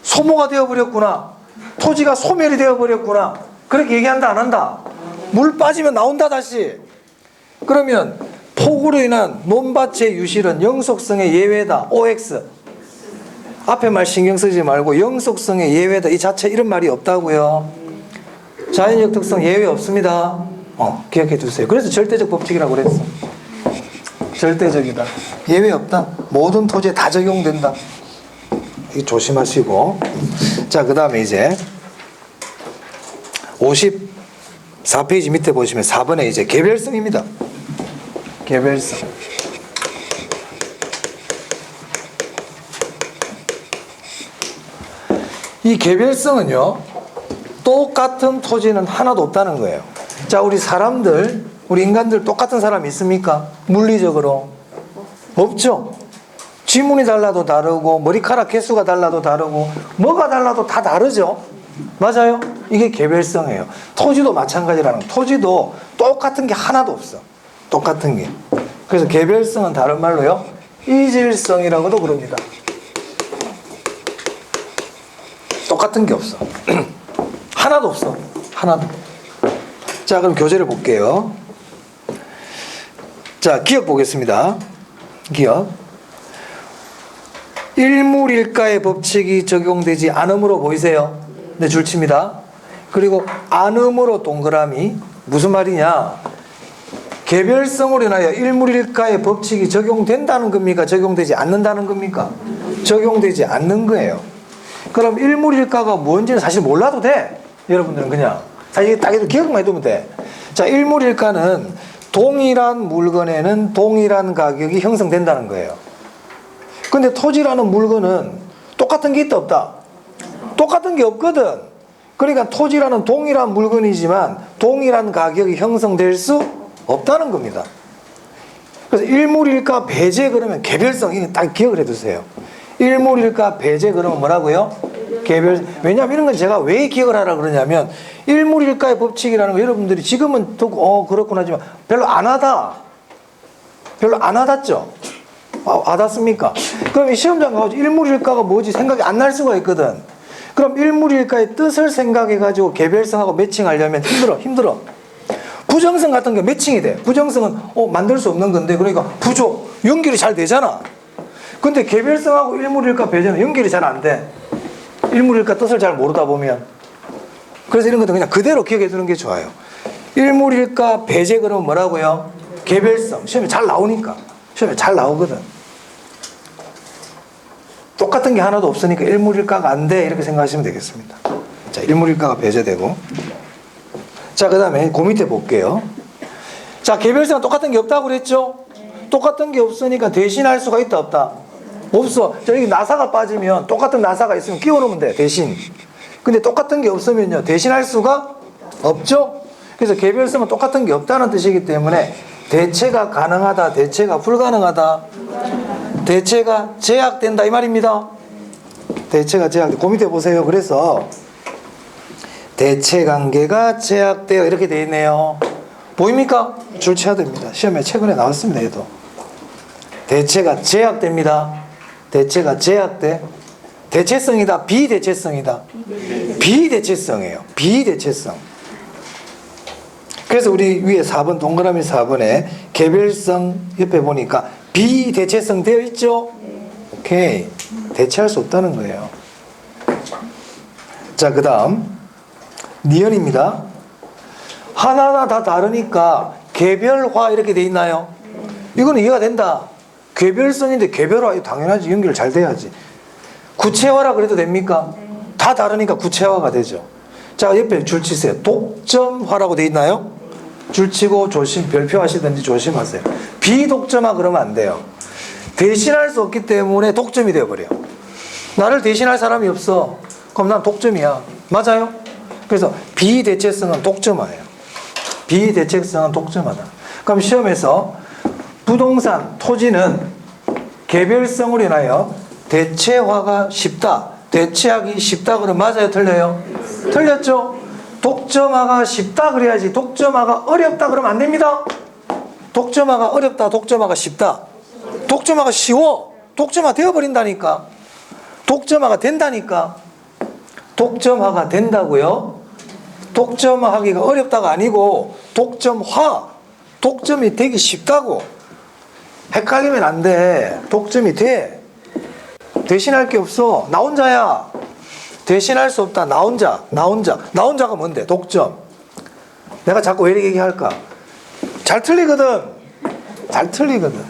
소모가 되어버렸구나. 토지가 소멸이 되어버렸구나. 그렇게 얘기한다 안 한다? 물 빠지면 나온다 다시. 그러면 폭우로 인한 논밭의 유실은 영속성의 예외다. OX. 앞에 말 신경 쓰지 말고 영속성의 예외다. 이 자체 이런 말이 없다고요. 자연적 특성 예외 없습니다. 기억해 두세요. 그래서 절대적 법칙이라고 그랬어. 절대적이다. 예외 없다. 모든 토지에 다 적용된다. 이거 조심하시고. 자, 그 다음에 이제 54페이지 밑에 보시면 4번에 이제 개별성입니다. 개별성. 이 개별성은요, 똑같은 토지는 하나도 없다는 거예요. 자, 우리 사람들, 우리 인간들 똑같은 사람이 있습니까? 물리적으로 없죠. 지문이 달라도 다르고 머리카락 개수가 달라도 다르고 뭐가 달라도 다 다르죠. 맞아요? 이게 개별성이에요. 토지도 마찬가지라는 거예요. 토지도 똑같은 게 하나도 없어. 똑같은 게. 그래서 개별성은 다른 말로요, 이질성이라고도 부릅니다. 똑같은 게 없어. 하나도 없어. 하나도. 자, 그럼 교재를 볼게요. 자, 기억 보겠습니다. 기억. 일물일가의 법칙이 적용되지 않으므로 보이세요? 네, 줄칩니다. 그리고 않으므로 동그라미. 무슨 말이냐? 개별성으로 인하여 일물일가의 법칙이 적용된다는 겁니까? 적용되지 않는다는 겁니까? 적용되지 않는 거예요. 그럼 일물일가가 뭔지는 사실 몰라도 돼. 여러분들은 그냥 사실 딱 기억만 해두면 돼. 자, 일물일가는 동일한 물건에는 동일한 가격이 형성된다는 거예요. 근데 토지라는 물건은 똑같은 게 있다 없다? 똑같은 게 없거든. 그러니까 토지라는 동일한 물건이지만 동일한 가격이 형성될 수 없다는 겁니다. 그래서 일물일가 배제 그러면 개별성, 이거 딱 기억을 해두세요. 일물일가 배제 그러면 뭐라고요? 개별. 왜냐하면 이런 건 제가 왜 기억을 하라 그러냐면 일물일가의 법칙이라는 거 여러분들이 지금은 듣고 그렇구나 하지만 별로 안 하다. 별로 안 하다죠? 와닿습니까? 그럼 이 시험장 가서 일물일가가 뭐지 생각이 안 날 수가 있거든. 그럼 일물일가의 뜻을 생각해가지고 개별성하고 매칭하려면 힘들어. 부정성 같은 게 매칭이 돼. 부정성은 만들 수 없는 건데 그러니까 부조, 연결이 잘 되잖아. 근데 개별성하고 일물일가 배제는 연결이 잘 안 돼. 일물일가 뜻을 잘 모르다 보면. 그래서 이런 것도 그냥 그대로 기억해 두는 게 좋아요. 일물일가 배제 그러면 뭐라고요? 개별성. 시험에 잘 나오니까. 시험에 잘 나오거든. 똑같은 게 하나도 없으니까 일물일가가 안 돼. 이렇게 생각하시면 되겠습니다. 자, 일물일가가 배제되고. 자, 그 다음에 그 밑에 볼게요. 자, 개별성은 똑같은 게 없다고 그랬죠? 똑같은 게 없으니까 대신할 수가 있다 없다? 없어. 자, 여기 나사가 빠지면 똑같은 나사가 있으면 끼워 놓으면 돼. 대신. 근데 똑같은 게 없으면요 대신할 수가 없죠? 그래서 개별성은 똑같은 게 없다는 뜻이기 때문에 대체가 가능하다, 대체가 불가능하다, 대체가 제약된다 이 말입니다. 대체가 제약돼. 그 밑에 보세요. 그래서 대체 관계가 제약되어 이렇게 돼 있네요. 보입니까? 줄쳐야 됩니다. 시험에 최근에 나왔습니다. 얘도. 대체가 제약됩니다. 대체가 제약돼. 대체성이다. 비대체성이다. 비대체성이에요. 비대체성. 그래서 우리 위에 4번 동그라미 4번에 개별성 옆에 보니까 비대체성 되어 있죠? 오케이. 대체할 수 없다는 거예요. 자, 그 다음 니은입니다. 하나하나 다 다르니까 개별화 이렇게 돼 있나요? 이거는 이해가 된다. 개별성인데 개별화 당연하지. 연결 잘 돼야지. 구체화라 그래도 됩니까? 다 다르니까 구체화가 되죠. 자, 옆에 줄 치세요. 독점화라고 돼 있나요? 줄 치고 별표 하시든지 조심하세요. 비독점화 그러면 안 돼요. 대신할 수 없기 때문에 독점이 되어버려. 나를 대신할 사람이 없어. 그럼 난 독점이야. 맞아요? 그래서 비대체성은 독점화예요. 비대체성은 독점화다. 그럼 시험에서 부동산, 토지는 개별성으로 인하여 대체화가 쉽다. 대체하기 쉽다 그러면 맞아요? 틀려요? 틀렸죠? 독점화가 쉽다 그래야지 독점화가 어렵다 그러면 안 됩니다. 독점화가 어렵다, 독점화가 쉽다. 독점화가 쉬워. 독점화 되어버린다니까. 독점화가 된다니까. 독점화가 된다고요? 독점화하기가 어렵다가 아니고 독점화. 독점이 되기 쉽다고. 헷갈리면 안 돼. 독점이 돼. 대신할 게 없어. 나 혼자야. 대신할 수 없다. 나 혼자. 나 혼자가 뭔데? 독점. 내가 자꾸 왜 이렇게 얘기할까? 잘 틀리거든. 잘 틀리거든.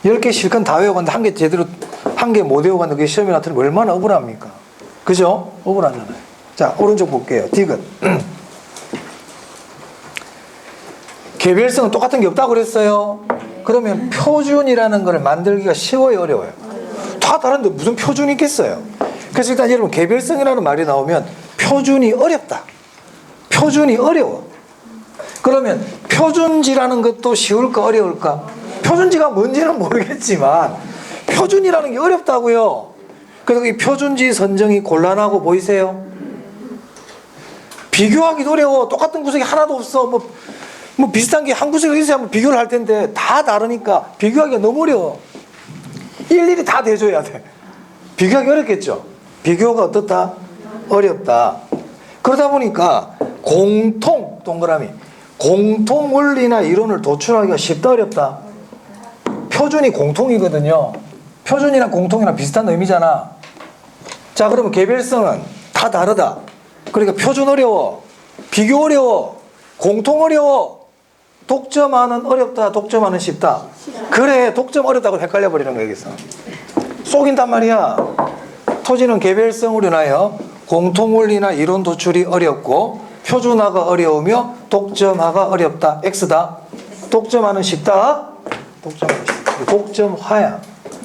10개 실컷 다 외워갔는데 한 개 제대로 한 개 못 외워갔는데 그게 시험에 나타나면 얼마나 억울합니까? 그죠? 억울하잖아요. 자, 오른쪽 볼게요. 디귿. 개별성은 똑같은 게 없다고 그랬어요. 그러면 표준이라는 걸 만들기가 쉬워요, 어려워요? 다 다른데 무슨 표준이 있겠어요? 그래서 일단 여러분 개별성이라는 말이 나오면 표준이 어렵다. 표준이 어려워. 그러면 표준지라는 것도 쉬울까 어려울까? 표준지가 뭔지는 모르겠지만 표준이라는 게 어렵다고요. 그래서 이 표준지 선정이 곤란하고 보이세요? 비교하기도 어려워. 똑같은 구석이 하나도 없어. 뭐 비슷한 게 한 구석에 있어야 한번 비교를 할 텐데 다 다르니까 비교하기가 너무 어려워. 일일이 다 대줘야 돼. 비교하기 어렵겠죠. 비교가 어떻다? 어렵다. 그러다 보니까 동그라미 공통 원리나 이론을 도출하기가 쉽다 어렵다? 표준이 공통이거든요. 표준이랑 공통이랑 비슷한 의미잖아. 자, 그러면 개별성은 다 다르다. 그러니까 표준 어려워. 비교 어려워. 공통 어려워. 독점하는 어렵다, 독점하는 쉽다. 그래, 독점 어렵다고 헷갈려 버리는 거야, 여기서. 속인단 말이야. 토지는 개별성으로 인하여 공통 원리나 이론 도출이 어렵고 표준화가 어려우며 독점화가 어렵다. X다. 독점화는 쉽다. 독점화는 쉽다. 독점화야.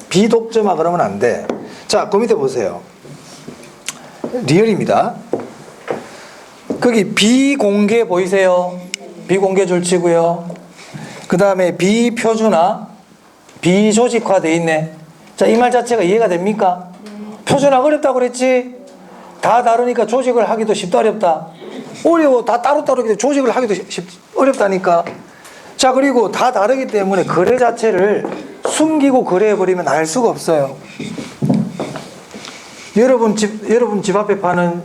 비독점화 그러면 안 돼. 자, 그 밑에 보세요. 리얼입니다. 거기 비공개 보이세요? 비공개 줄치고요. 그 다음에 비표준화, 비조직화 돼 있네. 자, 이 말 자체가 이해가 됩니까? 표준화 어렵다고 그랬지? 다 다르니까 조직을 하기도 쉽다 어렵다. 어려워. 다 따로따로 조직을 하기도 어렵다니까. 자, 그리고 다 다르기 때문에 거래 자체를 숨기고 거래해버리면 알 수가 없어요. 여러분 집 앞에 파는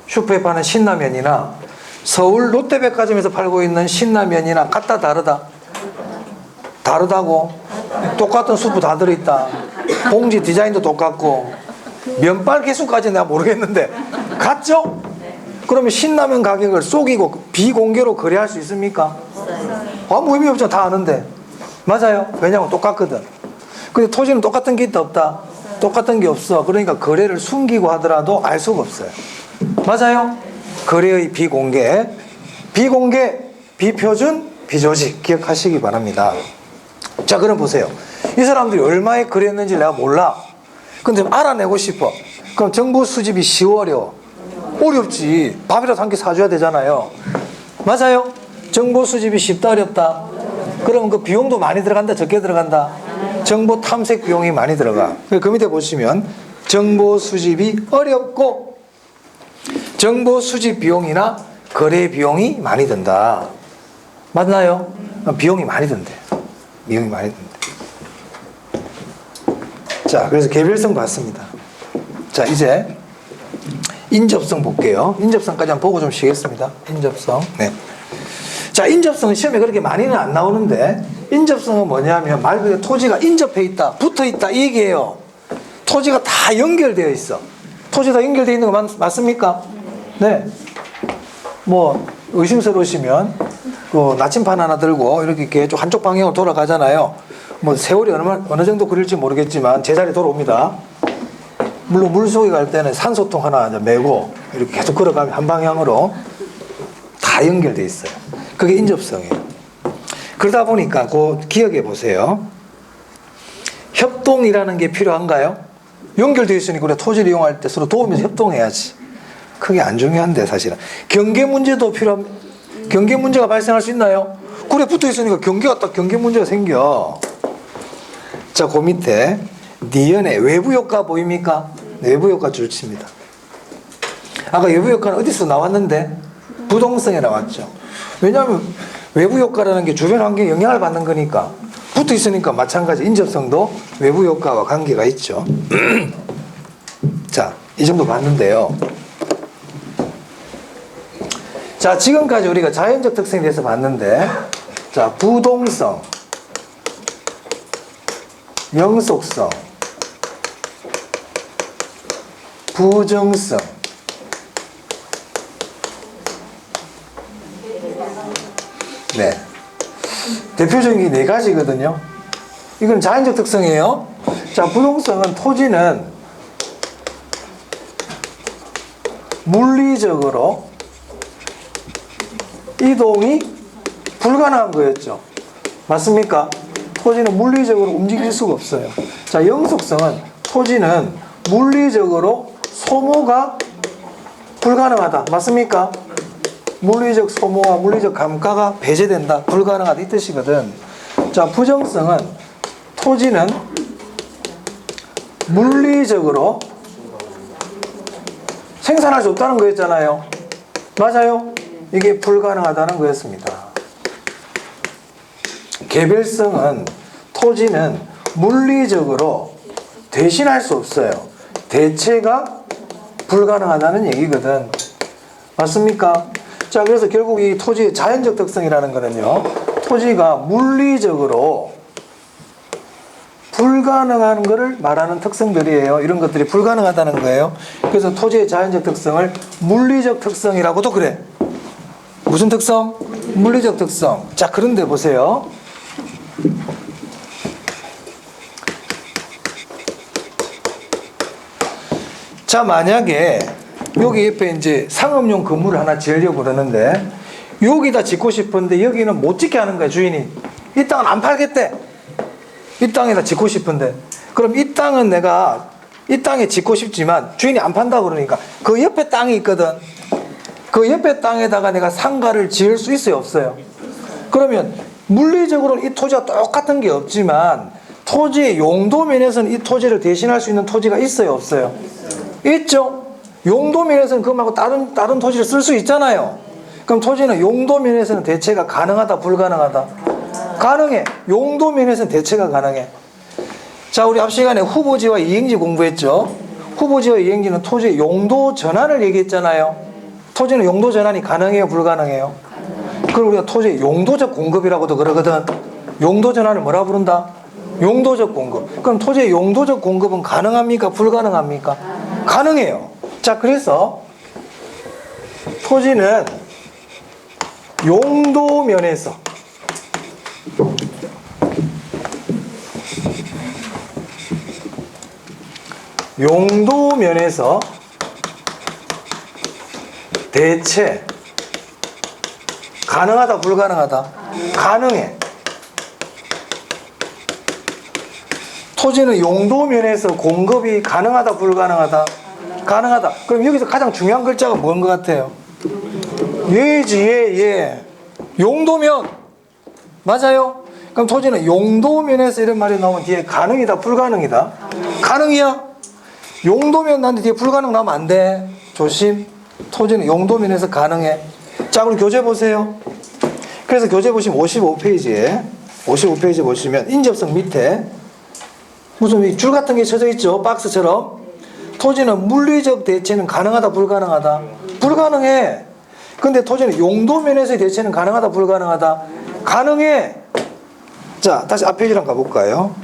슈퍼에 파는 신라면이나 서울 롯데백화점에서 팔고 있는 신라면이나 같다 다르다? 다르다고? 똑같은 수프 다 들어있다. 봉지 디자인도 똑같고 면발 개수까지 내가 모르겠는데 같죠? 그러면 신라면 가격을 속이고 비공개로 거래할 수 있습니까? 아무 의미 없잖아. 다 아는데. 맞아요. 왜냐하면 똑같거든. 근데 토지는 똑같은 게 있다 없다? 똑같은 게 없어. 그러니까 거래를 숨기고 하더라도 알 수가 없어요. 맞아요. 거래의 비공개, 비표준, 비조직 기억하시기 바랍니다. 자, 그럼 보세요. 이 사람들이 얼마에 거래했는지 내가 몰라. 근데 알아내고 싶어. 그럼 정보 수집이 쉬워 어려워? 어렵지. 밥이라도 한 끼 사줘야 되잖아요. 맞아요. 정보 수집이 쉽다 어렵다? 그럼 그 비용도 많이 들어간다 적게 들어간다? 정보 탐색 비용이 많이 들어가. 그 밑에 보시면 정보 수집이 어렵고 정보 수집 비용이나 거래 비용이 많이 든다. 맞나요? 비용이 많이 든대. 비용이 많이 든대. 자, 그래서 개별성 봤습니다. 자, 이제 인접성 볼게요. 인접성까지 한번 보고 좀 쉬겠습니다. 인접성. 네. 자, 인접성은 시험에 그렇게 많이는 안 나오는데 인접성은 뭐냐면 말 그대로 토지가 인접해 있다, 붙어 있다 이 얘기예요. 토지가 다 연결되어 있어. 토지 다 연결되어 있는 거 맞습니까? 네. 뭐 의심스러우시면 그 나침판 하나 들고 이렇게 쭉 한쪽 방향으로 돌아가잖아요. 뭐 세월이 어느 정도 그릴지 모르겠지만 제자리 돌아옵니다. 물론 물속에 갈 때는 산소통 하나 메고 이렇게 계속 걸어가면 한 방향으로 다 연결되어 있어요. 그게 인접성이에요. 그러다 보니까 그 기억해 보세요. 협동이라는 게 필요한가요? 연결되어 있으니까 우리가 토지를 이용할 때 서로 도우면서 협동해야지. 그게 안 중요한데 사실은. 경계 문제도 경계 문제가 발생할 수 있나요? 그래 붙어 있으니까 경계 문제가 생겨. 자, 그 밑에 니은의 외부 효과 보입니까? 외부 효과 줄칩니다. 아까 외부 효과는 어디서 나왔는데? 부동성에 나왔죠. 왜냐하면 외부 효과라는 게 주변 환경에 영향을 받는 거니까 붙어 있으니까 마찬가지 인접성도 외부 효과와 관계가 있죠. 자, 이 정도 봤는데요. 자, 지금까지 우리가 자연적 특성에 대해서 봤는데, 자, 부동성, 영속성, 부정성, 네. 대표적인 게 네 가지거든요. 이건 자연적 특성이에요. 자, 부동성은 토지는 물리적으로 이동이 불가능한 거였죠. 맞습니까? 토지는 물리적으로 움직일 수가 없어요. 자, 영속성은 토지는 물리적으로 소모가 불가능하다. 맞습니까? 물리적 소모와 물리적 감가가 배제된다. 불가능하다. 이 뜻이거든. 자, 부정성은 토지는 물리적으로 생산할 수 없다는 거였잖아요. 맞아요? 이게 불가능하다는 거였습니다. 개별성은 토지는 물리적으로 대신할 수 없어요. 대체가 불가능하다는 얘기거든. 맞습니까? 자, 그래서 결국 이 토지의 자연적 특성이라는 거는요, 토지가 물리적으로 불가능한 것을 말하는 특성들이에요. 이런 것들이 불가능하다는 거예요. 그래서 토지의 자연적 특성을 물리적 특성이라고도 그래. 무슨 특성? 물리적 특성. 자, 그런데 보세요. 자, 만약에 여기 옆에 이제 상업용 건물을 하나 지으려고 그러는데 여기다 짓고 싶은데 여기는 못 짓게 하는 거야, 주인이. 이 땅은 안 팔겠대. 이 땅에다 짓고 싶은데. 그럼 이 땅은 내가 이 땅에 짓고 싶지만 주인이 안 판다 그러니까 그 옆에 땅이 있거든. 그 옆에 땅에다가 내가 상가를 지을 수 있어요, 없어요? 그러면 물리적으로는 이 토지와 똑같은 게 없지만 토지의 용도 면에서는 이 토지를 대신할 수 있는 토지가 있어요, 없어요? 있죠. 용도 면에서는 그거 말고 다른 토지를 쓸 수 있잖아요. 그럼 토지는 용도 면에서는 대체가 가능하다, 불가능하다? 가능해. 용도 면에서는 대체가 가능해. 자, 우리 앞 시간에 후보지와 이행지 공부했죠. 후보지와 이행지는 토지의 용도 전환을 얘기했잖아요. 토지는 용도 전환이 가능해요, 불가능해요? 그걸 우리가 토지의 용도적 공급이라고도 그러거든. 용도 전환을 뭐라 부른다? 용도적 공급. 그럼 토지의 용도적 공급은 가능합니까, 불가능합니까? 가능해요. 자, 그래서 토지는 용도 면에서 대체 가능하다, 불가능하다? 가능해. 토지는 용도 면에서 공급이 가능하다, 불가능하다? 가능하다. 그럼 여기서 가장 중요한 글자가 뭔 것 같아요? 예지, 예. 용도면. 맞아요? 그럼 토지는 용도면에서 이런 말이 나오면 뒤에 가능이다, 불가능이다? 가능이야. 용도면 나는데 뒤에 불가능 나오면 안 돼. 조심. 토지는 용도면에서 가능해. 자, 그럼 교재 보세요. 그래서 교재 보시면 55페이지에 보시면 인접성 밑에 무슨 줄 같은 게 쳐져 있죠? 박스처럼. 토지는 물리적 대체는 가능하다, 불가능하다? 불가능해. 근데 토지는 용도면에서의 대체는 가능하다, 불가능하다? 가능해. 자, 다시 앞 페이지랑 가볼까요?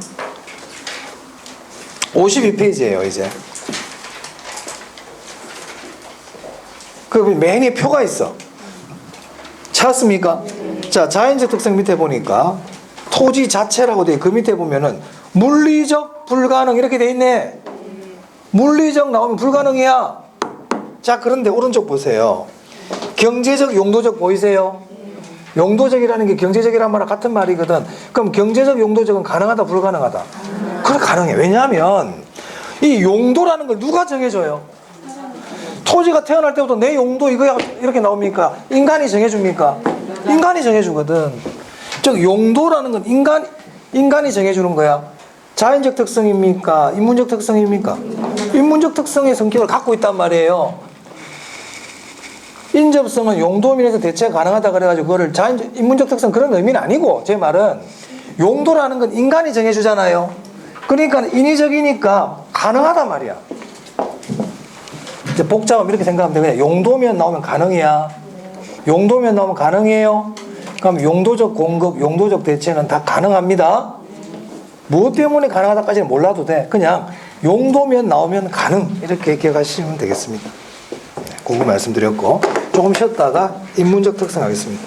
52페이지예요, 이제. 그 메인에 표가 있어. 찾았습니까? 자, 자연적 특성 밑에 보니까 토지 자체라고 돼. 그 밑에 보면은 물리적 불가능 이렇게 돼 있네. 물리적 나오면 불가능이야. 자, 그런데 오른쪽 보세요. 경제적, 용도적 보이세요? 용도적이라는 게 경제적이란 말과 같은 말이거든. 그럼 경제적, 용도적은 가능하다, 불가능하다? 그래, 가능해. 왜냐하면 이 용도라는 걸 누가 정해줘요? 토지가 태어날 때부터 내 용도 이거야 이렇게 나옵니까? 인간이 정해줍니까? 인간이 정해주거든. 즉 용도라는 건 인간이 정해주는 거야. 자연적 특성입니까? 인문적 특성입니까? 인문적 특성의 성격을 갖고 있단 말이에요. 인접성은 용도면에서 대체가 가능하다 그래가지고 그거를 인문적 특성 그런 의미는 아니고, 제 말은 용도라는 건 인간이 정해주잖아요. 그러니까 인위적이니까 가능하단 말이야. 이제 복잡하면 이렇게 생각하면 돼. 그냥 용도면 나오면 가능이야. 용도면 나오면 가능해요. 그럼 용도적 공급, 용도적 대체는 다 가능합니다. 무엇 때문에 가능하다까지는 몰라도 돼. 그냥 용도면 나오면 가능, 이렇게 기억하시면 되겠습니다. 그거 말씀드렸고, 조금 쉬었다가 인문적 특성 하겠습니다.